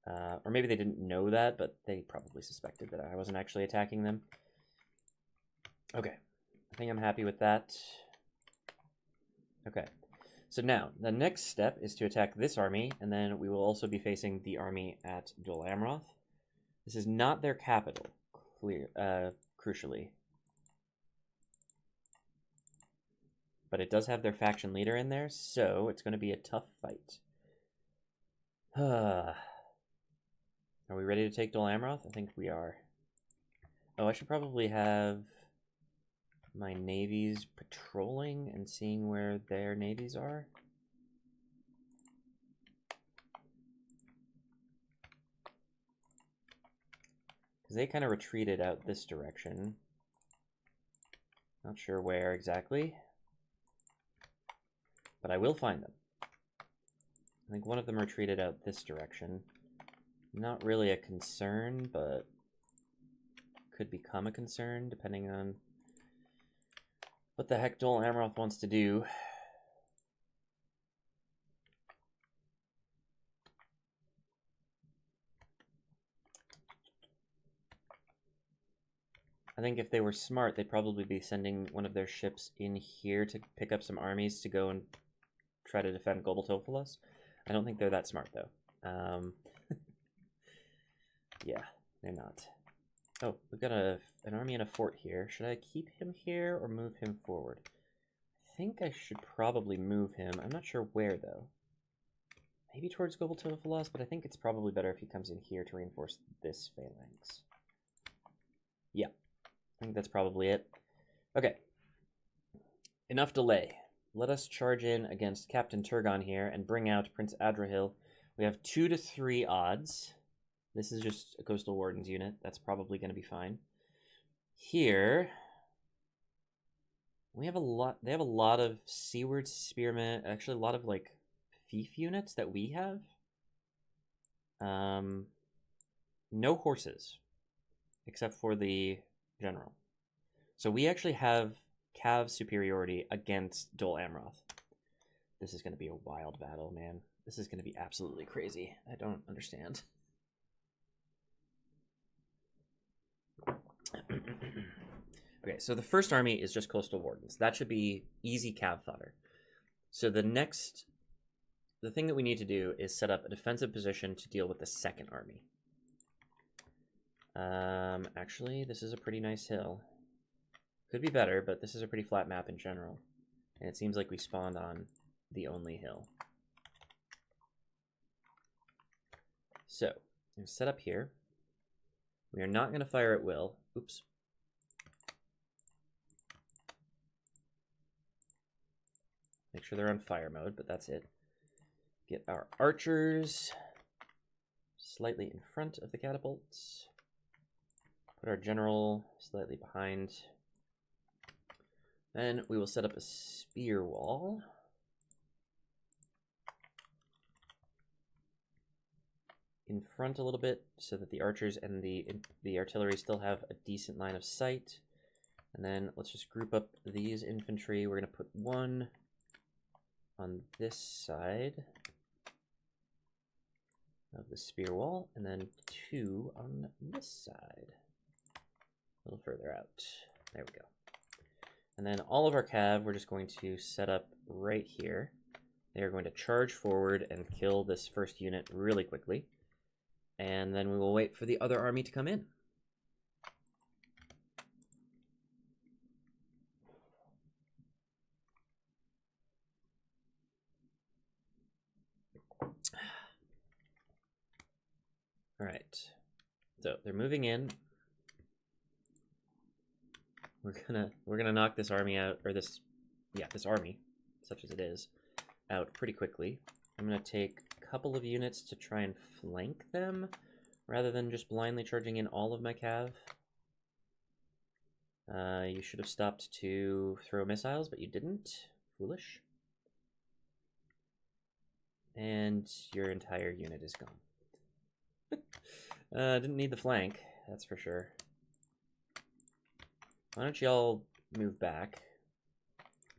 Or maybe they didn't know that, but they probably suspected that I wasn't actually attacking them. Okay, I think I'm happy with that. Okay, so now the next step is to attack this army, and then we will also be facing the army at Dol Amroth. This is not their capital, crucially. But it does have their faction leader in there, so it's going to be a tough fight. Are we ready to take Dol Amroth? I think we are. Oh, I should probably have my navies patrolling and seeing where their navies are. Because they kind of retreated out this direction. Not sure where exactly. But I will find them. I think one of them retreated out this direction. Not really a concern, but could become a concern depending on what the heck Dol Amroth wants to do. I think if they were smart, they'd probably be sending one of their ships in here to pick up some armies to go and try to defend Goboltophilos. I don't think they're that smart, though. Yeah, they're not. Oh, we've got an army in a fort here. Should I keep him here or move him forward? I think I should probably move him. I'm not sure where, though. Maybe towards Goboltophilos, but I think it's probably better if he comes in here to reinforce this phalanx. Yeah, I think that's probably it. Okay. Enough delay. Let us charge in against Captain Turgon here and bring out Prince Idrahil. We have 2 to 3 odds. This is just a Coastal Wardens unit. That's probably going to be fine. Here, we have a lot. They have a lot of Seaward Spearmen. Actually, a lot of like fief units that we have. No horses, except for the general. So we actually have Cav superiority against Dol Amroth. This is going to be a wild battle, man. This is going to be absolutely crazy. I don't understand. Okay, so the first army is just Coastal Wardens. That should be easy Cav fodder. So the thing that we need to do is set up a defensive position to deal with the second army. Actually, this is a pretty nice hill. Could be better, but this is a pretty flat map in general. And it seems like we spawned on the only hill. So, I'm going to set up here. We are not going to fire at will. Oops. Make sure they're on fire mode, but that's it. Get our archers slightly in front of the catapults. Put our general slightly behind. Then we will set up a spear wall. In front a little bit so that the archers and the artillery still have a decent line of sight. And then let's just group up these infantry. We're going to put one on this side of the spear wall, and then two on this side. A little further out. There we go. And then all of our cav, we're just going to set up right here. They are going to charge forward and kill this first unit really quickly. And then we will wait for the other army to come in. All right, so they're moving in. We're gonna knock this army out, or this army, such as it is, out pretty quickly. I'm gonna take a couple of units to try and flank them, rather than just blindly charging in all of my cav. You should have stopped to throw missiles, but you didn't. Foolish. And your entire unit is gone. Didn't need the flank, that's for sure. Why don't y'all move back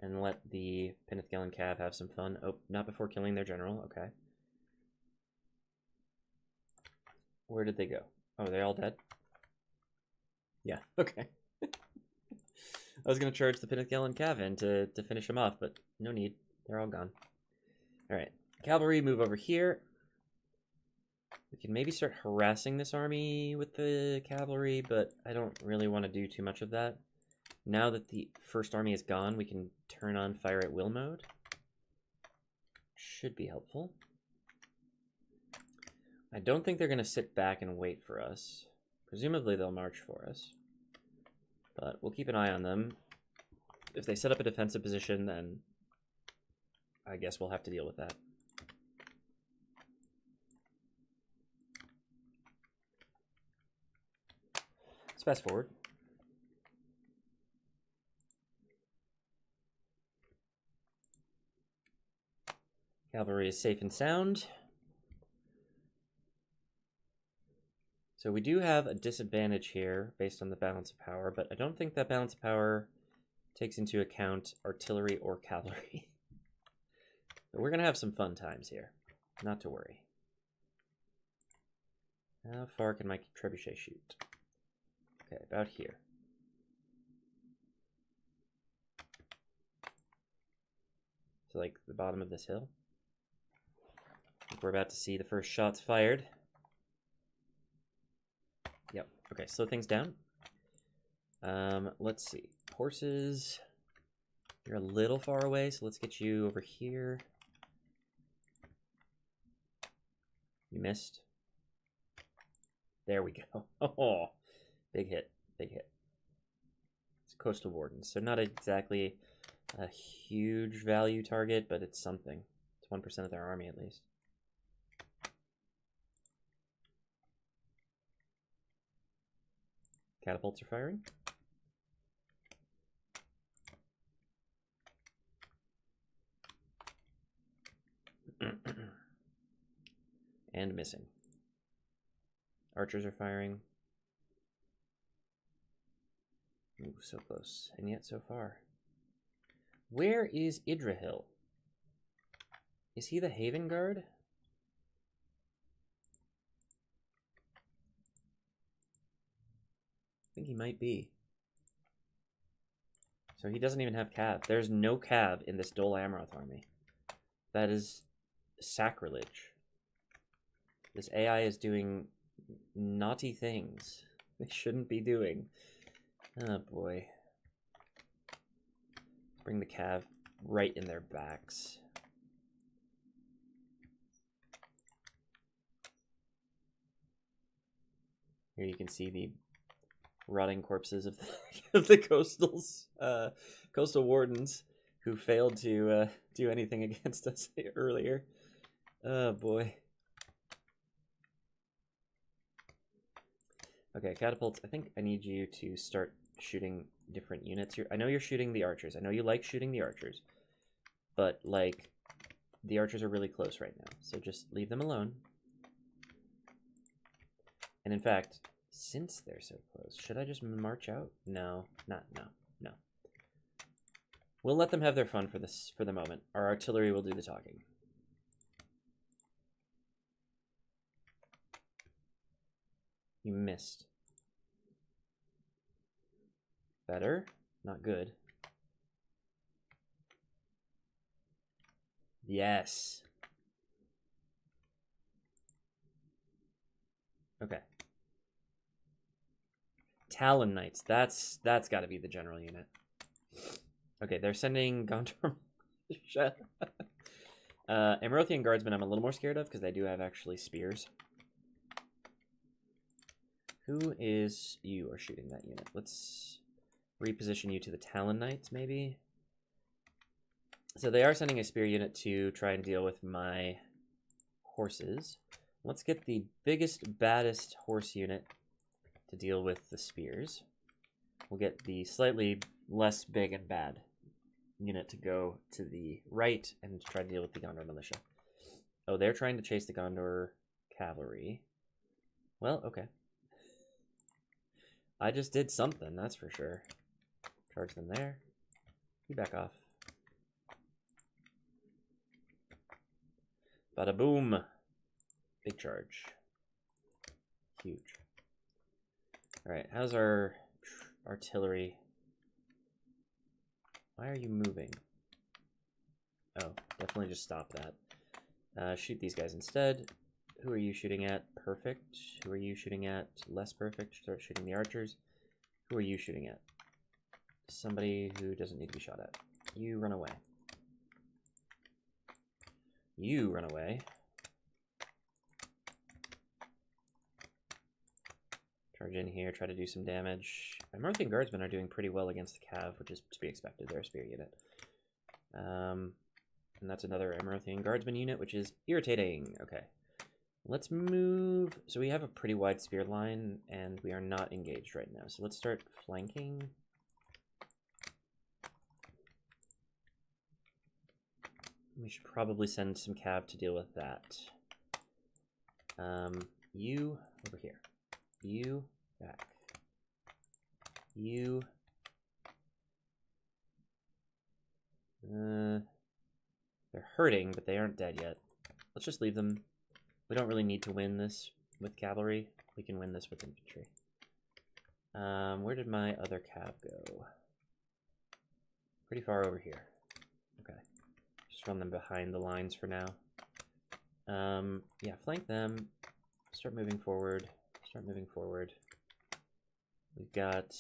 and let the Edhellond cav have some fun? Oh, not before killing their general, okay. Where did they go? Oh, are they all dead? Yeah, okay. I was going to charge the Edhellond cav in to finish them off, but no need. They're all gone. Alright, cavalry, move over here. We can maybe start harassing this army with the cavalry, but I don't really want to do too much of that. Now that the first army is gone, we can turn on fire at will mode. Should be helpful. I don't think they're going to sit back and wait for us. Presumably they'll march for us. But we'll keep an eye on them. If they set up a defensive position, then I guess we'll have to deal with that. Let's fast forward. Cavalry is safe and sound. So we do have a disadvantage here based on the balance of power, but I don't think that balance of power takes into account artillery or cavalry. But we're going to have some fun times here. Not to worry. How far can my trebuchet shoot? Okay, about here. So like the bottom of this hill. I think we're about to see the first shots fired. Yep, okay, slow things down. Let's see. Horses. You're a little far away, so let's get you over here. You missed. There we go. Oh, big hit, big hit. It's coastal wardens, so not exactly a huge value target, but it's something. It's 1% of their army at least. Catapults are firing. And missing. Archers are firing. Ooh, so close, and yet so far. Where is Idrahil? Is he the Haven Guard? I think he might be. So he doesn't even have cav. There's no cav in this Dol Amroth army. That is sacrilege. This AI is doing naughty things they shouldn't be doing. Oh boy. Bring the cav right in their backs. Here you can see the rotting corpses of the coastal wardens who failed to do anything against us earlier. Oh boy. Okay, catapults. I think I need you to start shooting different units. I know you're shooting the archers. I know you like shooting the archers, but like the archers are really close right now, so just leave them alone. And in fact, since they're so close, should I just march out? No. We'll let them have their fun for the moment. Our artillery will do the talking. You missed. Better? Not good. Yes. Okay. Talon Knights. That's got to be the general unit. Okay, they're sending Gondor. Amrothian Guardsmen I'm a little more scared of because they do have actually spears. Who is you are shooting that unit? Let's reposition you to the Talon Knights, maybe. So they are sending a spear unit to try and deal with my horses. Let's get the biggest, baddest horse unit to deal with the spears. We'll get the slightly less big and bad unit to go to the right and try to deal with the Gondor militia. Oh, they're trying to chase the Gondor cavalry. Well, okay. I just did something, that's for sure. Charge them there. You back off. Bada boom. Big charge. Huge. Alright, how's our artillery? Why are you moving? Oh, definitely just stop that. Shoot these guys instead. Who are you shooting at? Perfect. Who are you shooting at? Less perfect. Start shooting the archers. Who are you shooting at? Somebody who doesn't need to be shot at. You run away. You run away. Charge in here, try to do some damage. Amrothian Guardsmen are doing pretty well against the Cav, which is to be expected. They're a spear unit. And that's another Amrothian Guardsman unit, which is irritating. Okay. Let's move. So we have a pretty wide spear line, and we are not engaged right now. So let's start flanking. We should probably send some Cav to deal with that. You over here. You back. You. They're hurting, but they aren't dead yet. Let's just leave them. We don't really need to win this with cavalry. We can win this with infantry. Where did my other cav go? Pretty far over here. Okay. Just run them behind the lines for now. Yeah, flank them. Start moving forward. Start moving forward. We've got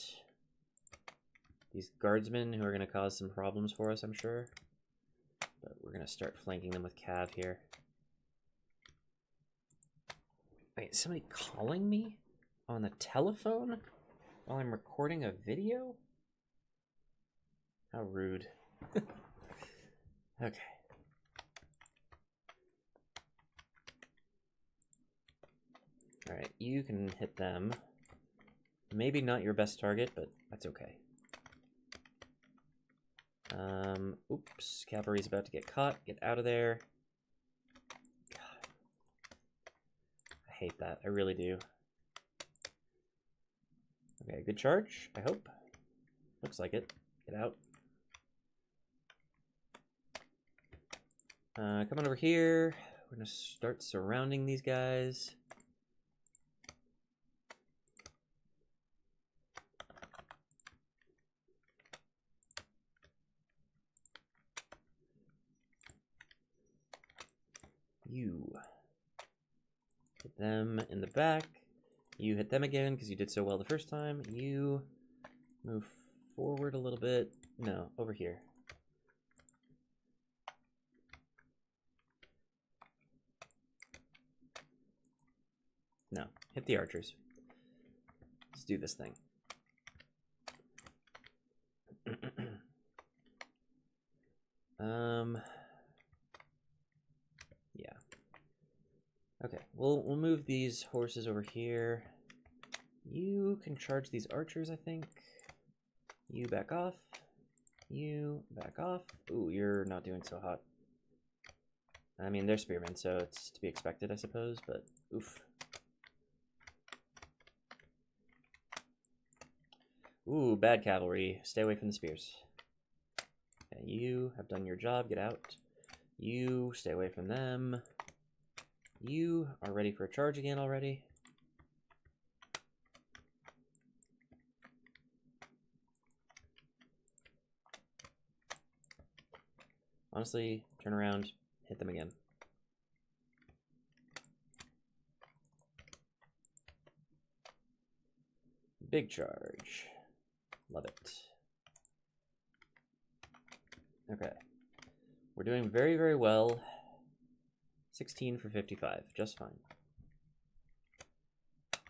these guardsmen who are going to cause some problems for us, I'm sure. But we're going to start flanking them with cav here. Wait, is somebody calling me on the telephone while I'm recording a video? How rude. Okay. Alright, you can hit them. Maybe not your best target, but that's okay. Oops, cavalry's about to get caught. Get out of there. God. I hate that. I really do. Okay, good charge, I hope. Looks like it. Get out. Come on over here. We're gonna start surrounding these guys. You hit them in the back. You hit them again because you did so well the first time. You move forward a little bit. No, over here. No, hit the archers. Let's do this thing. Yeah. Okay, we'll move these horses over here. You can charge these archers, I think. You back off. You back off. Ooh, you're not doing so hot. I mean, they're spearmen, so it's to be expected, I suppose, but oof. Ooh, bad cavalry. Stay away from the spears. Okay, you have done your job. Get out. You stay away from them. You are ready for a charge again already. Honestly, turn around, hit them again. Big charge. Love it. Okay. We're doing very, very well. 16 for 55, just fine.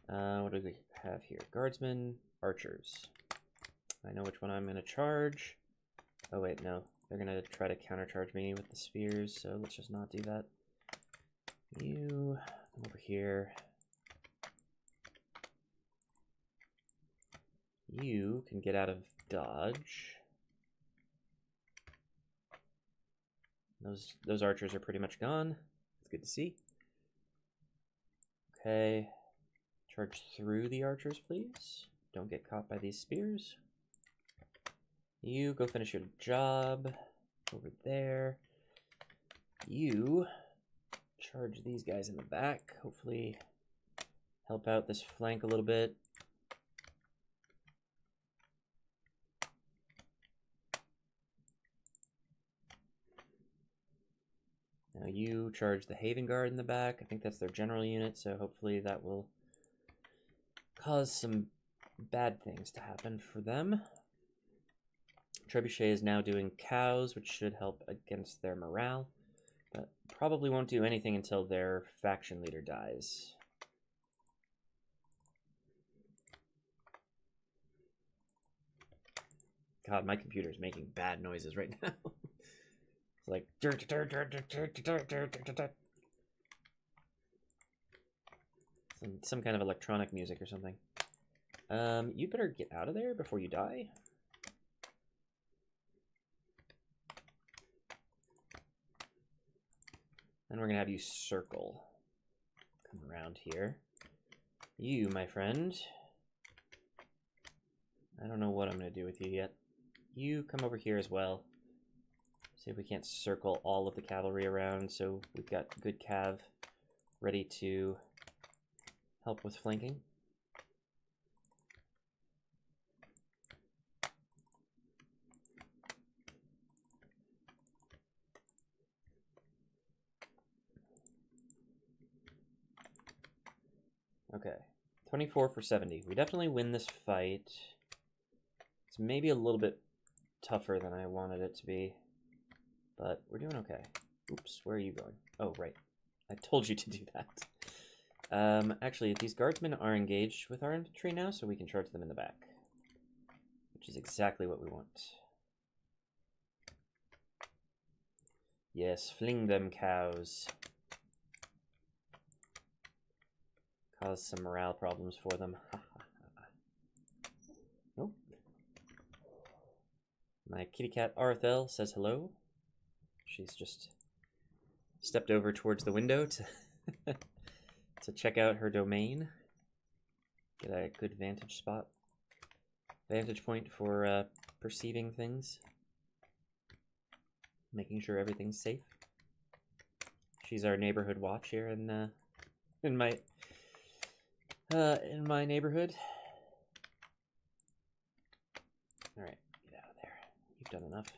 What do we have here? Guardsmen, archers. I know which one I'm going to charge. Oh, wait, no. They're going to try to countercharge me with the spears, so let's just not do that. You, come over here. You can get out of dodge. Those archers are pretty much gone. It's good to see. Okay. Charge through the archers, please. Don't get caught by these spears. You go finish your job over there. You charge these guys in the back. Hopefully help out this flank a little bit. Now you charge the Haven Guard in the back. I think that's their general unit, so hopefully that will cause some bad things to happen for them. Trebuchet is now doing cows, which should help against their morale, but probably won't do anything until their faction leader dies. God, my computer is making bad noises right now. It's like some kind of electronic music or something. You better get out of there before you die. Then we're gonna have you circle. Come around here. You, my friend. I don't know what I'm gonna do with you yet. You come over here as well. See if we can't circle all of the cavalry around, so we've got good cav ready to help with flanking. Okay, 24 for 70. We definitely win this fight. It's maybe a little bit tougher than I wanted it to be, but we're doing okay. Oops, where are you going? Oh, right. I told you to do that. Actually, these guardsmen are engaged with our infantry now, so we can charge them in the back, which is exactly what we want. Yes, fling them cows. Cause some morale problems for them. Nope. My kitty cat Arthel says hello. She's just stepped over towards the window to to check out her domain. Get a good vantage point for perceiving things. Making sure everything's safe. She's our neighborhood watch here in my neighborhood. All right, get out of there. You've done enough.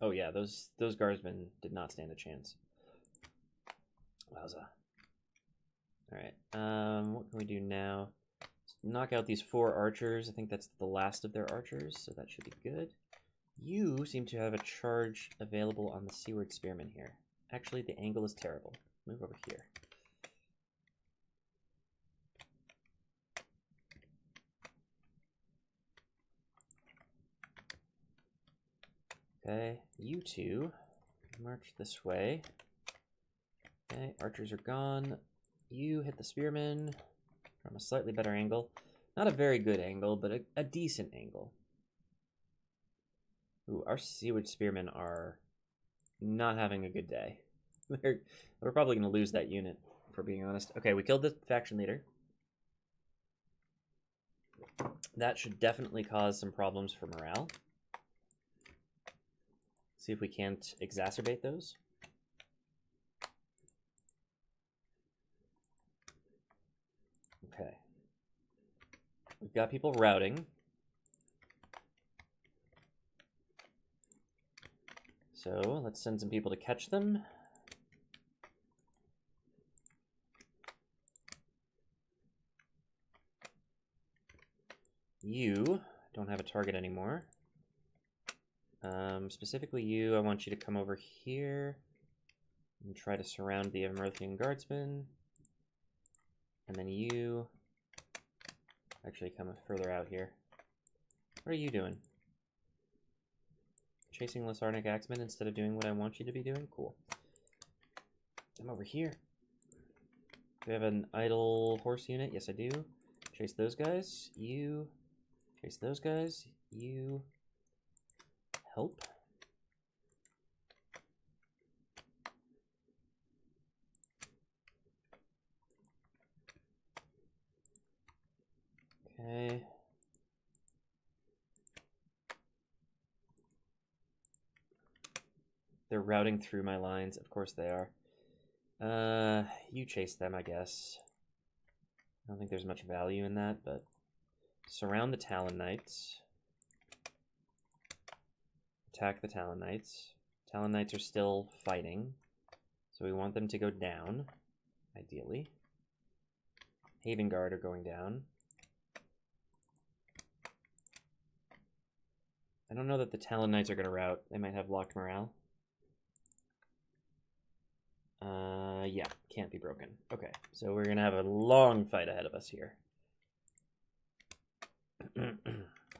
Oh yeah, those guardsmen did not stand a chance. Wowza. All right, what can we do now? Let's knock out these 4 archers. I think that's the last of their archers, so that should be good. You seem to have a charge available on the seaward spearmen here. Actually, the angle is terrible. move over here. Okay, you two march this way. Okay, archers are gone. You hit the spearmen from a slightly better angle. Not a very good angle, but a decent angle. Ooh, our Seaward spearmen are not having a good day. We're probably going to lose that unit, if we're being honest. Okay, we killed the faction leader. That should definitely cause some problems for morale. See if we can't exacerbate those. Okay. We've got people routing. So let's send some people to catch them. You don't have a target anymore. Specifically you, I want you to come over here and try to surround the Amrothian guardsmen. And then you actually come further out here. What are you doing? Chasing Lasarnic Axemen instead of doing what I want you to be doing? Cool. I'm over here. Do I have an idle horse unit? Yes, I do. Chase those guys. You. Chase those guys. You. Help. Okay. They're routing through my lines. Of course they are. You chase them, I guess. I don't think there's much value in that, but surround the Talon Knights. Attack the Talon Knights. Talon Knights are still fighting, so we want them to go down, ideally. Haven Guard are going down. I don't know that the Talon Knights are going to rout. They might have locked morale. Yeah, can't be broken. Okay, so we're going to have a long fight ahead of us here. I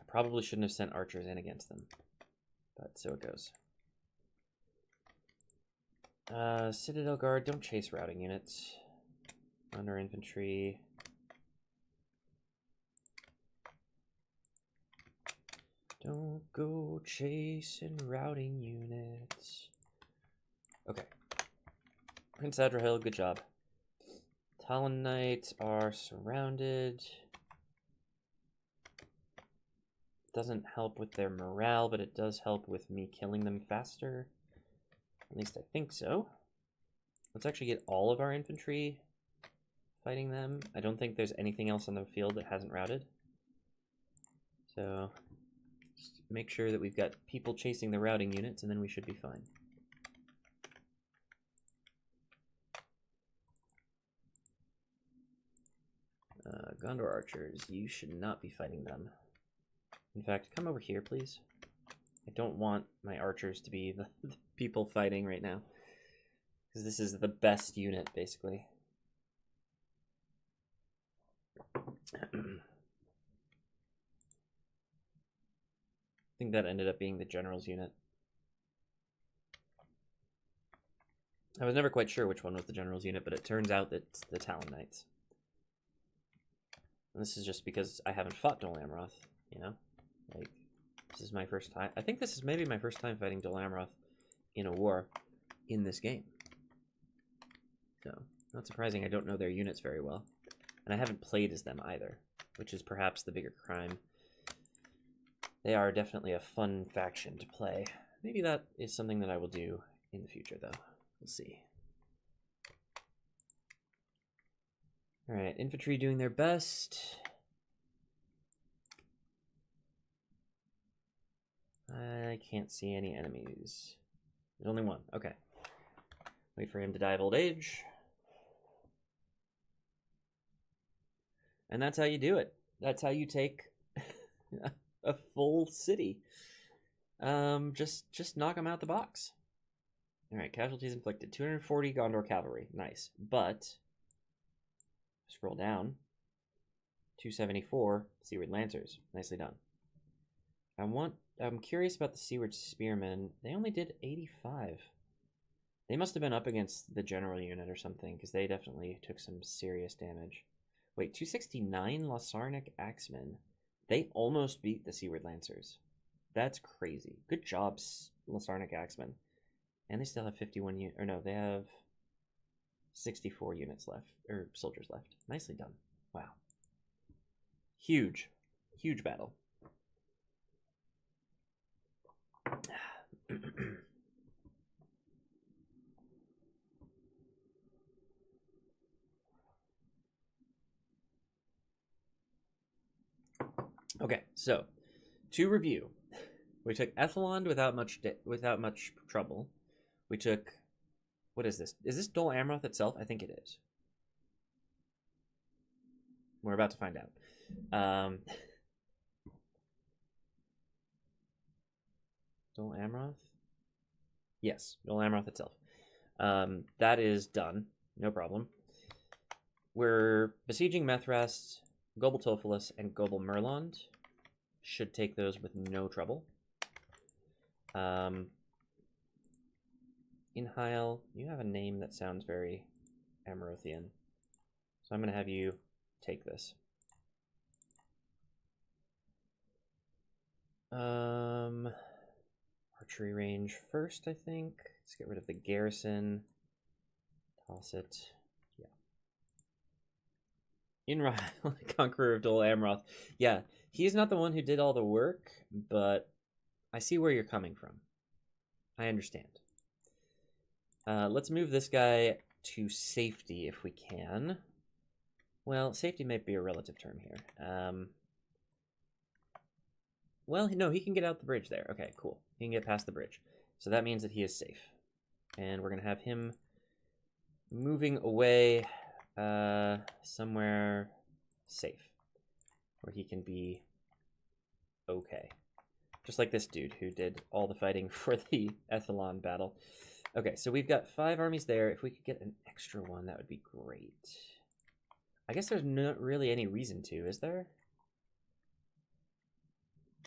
probably shouldn't have sent archers in against them, but so it goes. Citadel Guard, don't chase routing units. Under infantry. Don't go chasing routing units. Okay. Prince Idrahil, good job. Talon Knights are surrounded. Doesn't help with their morale, but it does help with me killing them faster. At least I think so. Let's actually get all of our infantry fighting them. I don't think there's anything else on the field that hasn't routed. So just make sure that we've got people chasing the routing units, and then we should be fine. Gondor archers, you should not be fighting them. In fact, come over here, please. I don't want my archers to be the people fighting right now, because this is the best unit, basically. I think that ended up being the general's unit. I was never quite sure which one was the general's unit, but it turns out that it's the Talon Knights. And this is just because I haven't fought Dol Amroth, you know? Like, this is my first time. I think this is maybe my first time fighting Dol Amroth in a war in this game. So, not surprising I don't know their units very well. And I haven't played as them either, which is perhaps the bigger crime. They are definitely a fun faction to play. Maybe that is something that I will do in the future, though. We'll see. Alright, infantry doing their best. I can't see any enemies. There's only one. Okay. Wait for him to die of old age. And that's how you do it. That's how you take a full city. Just knock them out the box. Alright, casualties inflicted. 240 Gondor cavalry. Nice. But, scroll down. 274 Seaward Lancers. Nicely done. I'm curious about the Seaward Spearmen. They only did 85. They must have been up against the general unit or something, because they definitely took some serious damage. Wait, 269 Lasarnik Axemen. They almost beat the Seaward Lancers. That's crazy. Good job, Lasarnik Axemen. And they still have 51 units. Or no, they have 64 units left. Or soldiers left. Nicely done. Wow. Huge. Huge battle. Okay, so to review, we took Edhellond without much trouble. We took, what is this? Is this Dol Amroth itself? I think it is. We're about to find out. Dol Amroth? Yes, Dol Amroth itself. That is done. No problem. We're besieging Methrast, Gobel Tophilus, and Gobel Merlond. Should take those with no trouble. Inhile, you have a name that sounds very Amrothian. So I'm going to have you take this. Archery range first, I think. Let's get rid of the garrison. Toss it. Yeah. Idrahil, Conqueror of Dol Amroth. Yeah, he's not the one who did all the work, but I see where you're coming from. I understand. Let's move this guy to safety if we can. Well, safety might be a relative term here. Well, no, he can get out the bridge there. Okay, cool. He can get past the bridge. So that means that he is safe. And we're going to have him moving away somewhere safe, where he can be okay. Just like this dude who did all the fighting for the Edhellond battle. Okay, so we've got 5 armies there. If we could get an extra one, that would be great. I guess there's not really any reason to, is there?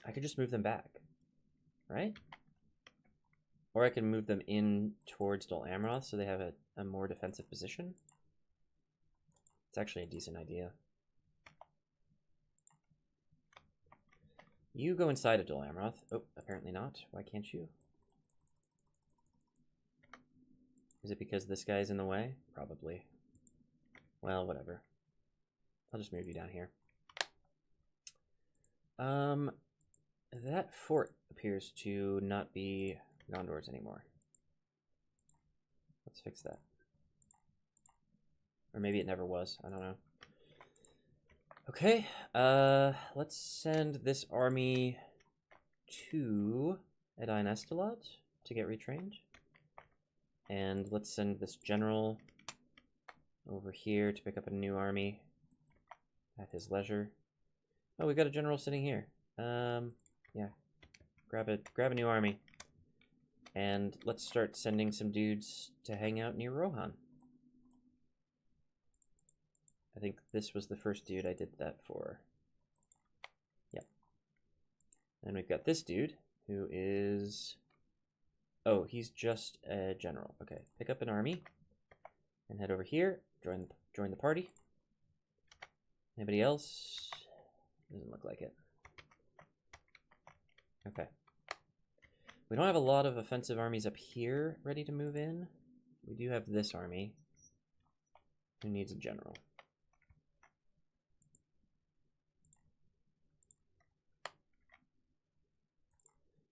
I could just move them back, right? Or I can move them in towards Dol Amroth so they have a more defensive position. It's actually a decent idea. You go inside of Dol Amroth. Oh, apparently not. Why can't you? Is it because this guy's in the way? Probably. Well, whatever. I'll just move you down here. That fort appears to not be Gondor's anymore. Let's fix that. Or maybe it never was. I don't know. Okay, let's send this army to Edhellond and Dol to get retrained. And let's send this general over here to pick up a new army at his leisure. Oh, we got a general sitting here. Yeah, grab a new army. And let's start sending some dudes to hang out near Rohan. I think this was the first dude I did that for. Yep. And we've got this dude who is... Oh, he's just a general. Okay, pick up an army and head over here. Join the party. Anybody else? Doesn't look like it. Okay. We don't have a lot of offensive armies up here ready to move in. We do have this army who needs a general.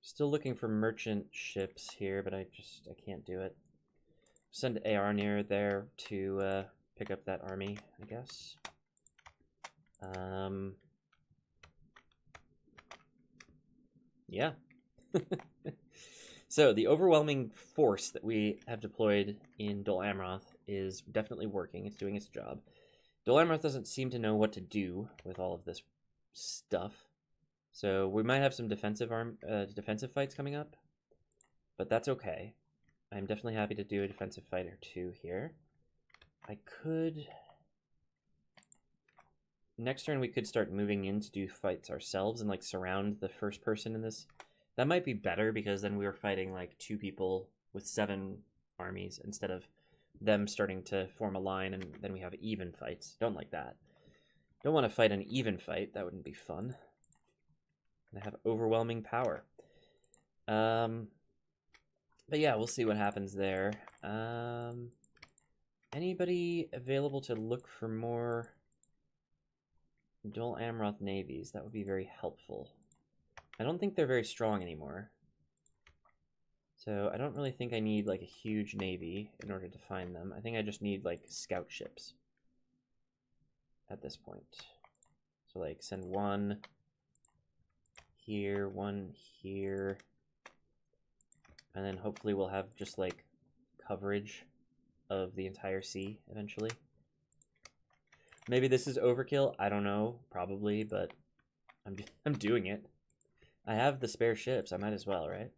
Still looking for merchant ships here, but I can't do it. Send AR near there to pick up that army, I guess. Yeah. So the overwhelming force that we have deployed in Dol Amroth is definitely working. It's doing its job. Dol Amroth doesn't seem to know what to do with all of this stuff. So we might have some defensive fights coming up, but that's okay. I'm definitely happy to do a defensive fight or two here. I could... Next turn we could start moving in to do fights ourselves and like surround the first person in this. That might be better because then we were fighting like 2 people with 7 armies instead of them starting to form a line and then we have even fights. Don't like that. Don't want to fight an even fight. That wouldn't be fun. They have overwhelming power. But yeah, we'll see what happens there. Anybody available to look for more Dol Amroth navies? That would be very helpful. I don't think they're very strong anymore. So I don't really think I need like a huge navy in order to find them. I think I just need like scout ships at this point. So like send 1 here, 1 here. And then hopefully we'll have just like coverage of the entire sea eventually. Maybe this is overkill. I don't know, probably, but I'm doing it. I have the spare ships. I might as well, right?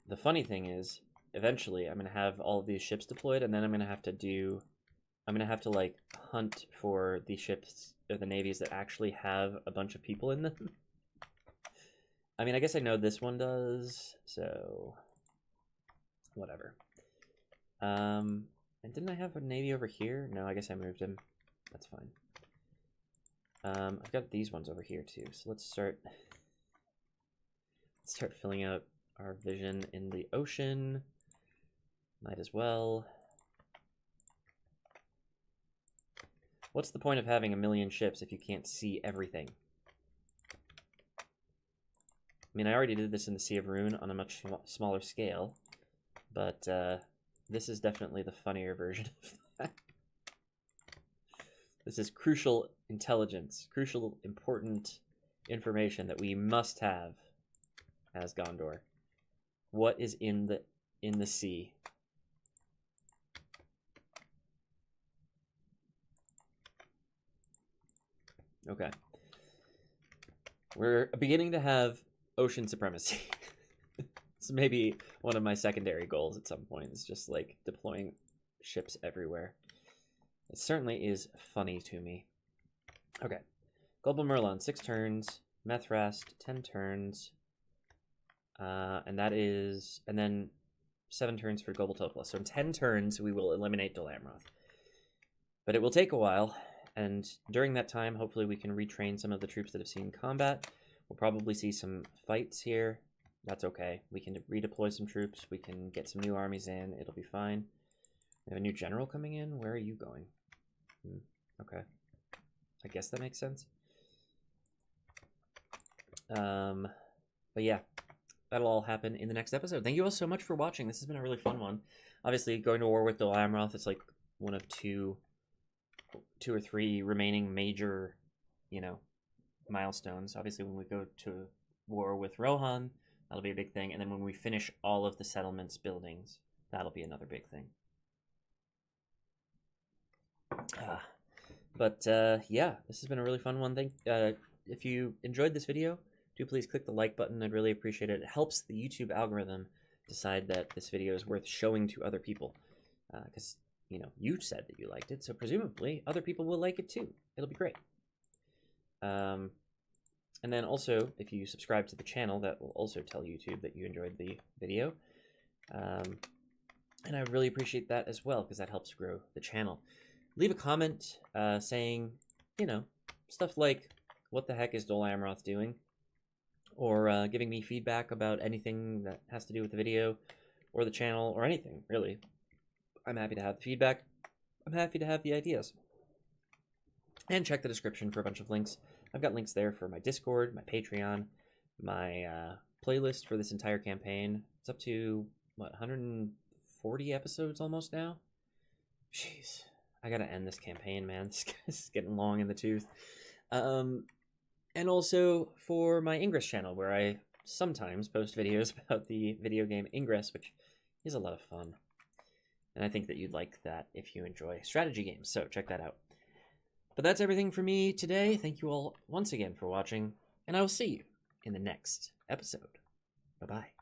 The funny thing is, eventually I'm going to have all of these ships deployed, and then I'm going to have to like hunt for the ships or the navies that actually have a bunch of people in them. I mean, I guess I know this one does, so whatever. And didn't I have a navy over here? No, I guess I moved him. That's fine. I've got these ones over here too, so let's start filling out our vision in the ocean. Might as well. What's the point of having 1,000,000 ships if you can't see everything? I mean, I already did this in the Sea of Ruin on a much smaller scale, but this is definitely the funnier version of that. This is crucial intelligence, crucial important information that we must have as Gondor. What is in the sea? Okay. We're beginning to have ocean supremacy. It's maybe one of my secondary goals at some point. It's just like deploying ships everywhere. It certainly is funny to me. Okay. Global Merlon, 6 turns. Methrast, 10 turns. And then 7 turns for Global Topla. So in 10 turns, we will eliminate Dol Amroth. But it will take a while, and during that time, hopefully we can retrain some of the troops that have seen combat. We'll probably see some fights here. That's okay. We can redeploy some troops. We can get some new armies in. It'll be fine. We have a new general coming in. Where are you going? Okay. I guess that makes sense. But yeah, that'll all happen in the next episode. Thank you all so much for watching. This has been a really fun one. Obviously, going to war with Dol Amroth, it's like one of two or three remaining major, milestones. Obviously, when we go to war with Rohan, that'll be a big thing. And then when we finish all of the settlements buildings, that'll be another big thing. Yeah, this has been a really fun one. If you enjoyed this video, do please click the like button. I'd really appreciate it. It helps the YouTube algorithm decide that this video is worth showing to other people. Because, you said that you liked it, so presumably other people will like it too. It'll be great. And then also, if you subscribe to the channel, that will also tell YouTube that you enjoyed the video. And I really appreciate that as well, because that helps grow the channel. Leave a comment saying, stuff like, what the heck is Dol Amroth doing? Or giving me feedback about anything that has to do with the video or the channel or anything, really. I'm happy to have the feedback. I'm happy to have the ideas. And check the description for a bunch of links. I've got links there for my Discord, my Patreon, my playlist for this entire campaign. It's up to, 140 episodes almost now? Jeez. I gotta end this campaign, man. This is getting long in the tooth. And also for my Ingress channel, where I sometimes post videos about the video game Ingress, which is a lot of fun. And I think that you'd like that if you enjoy strategy games, so check that out. But that's everything for me today. Thank you all once again for watching, and I will see you in the next episode. Bye-bye.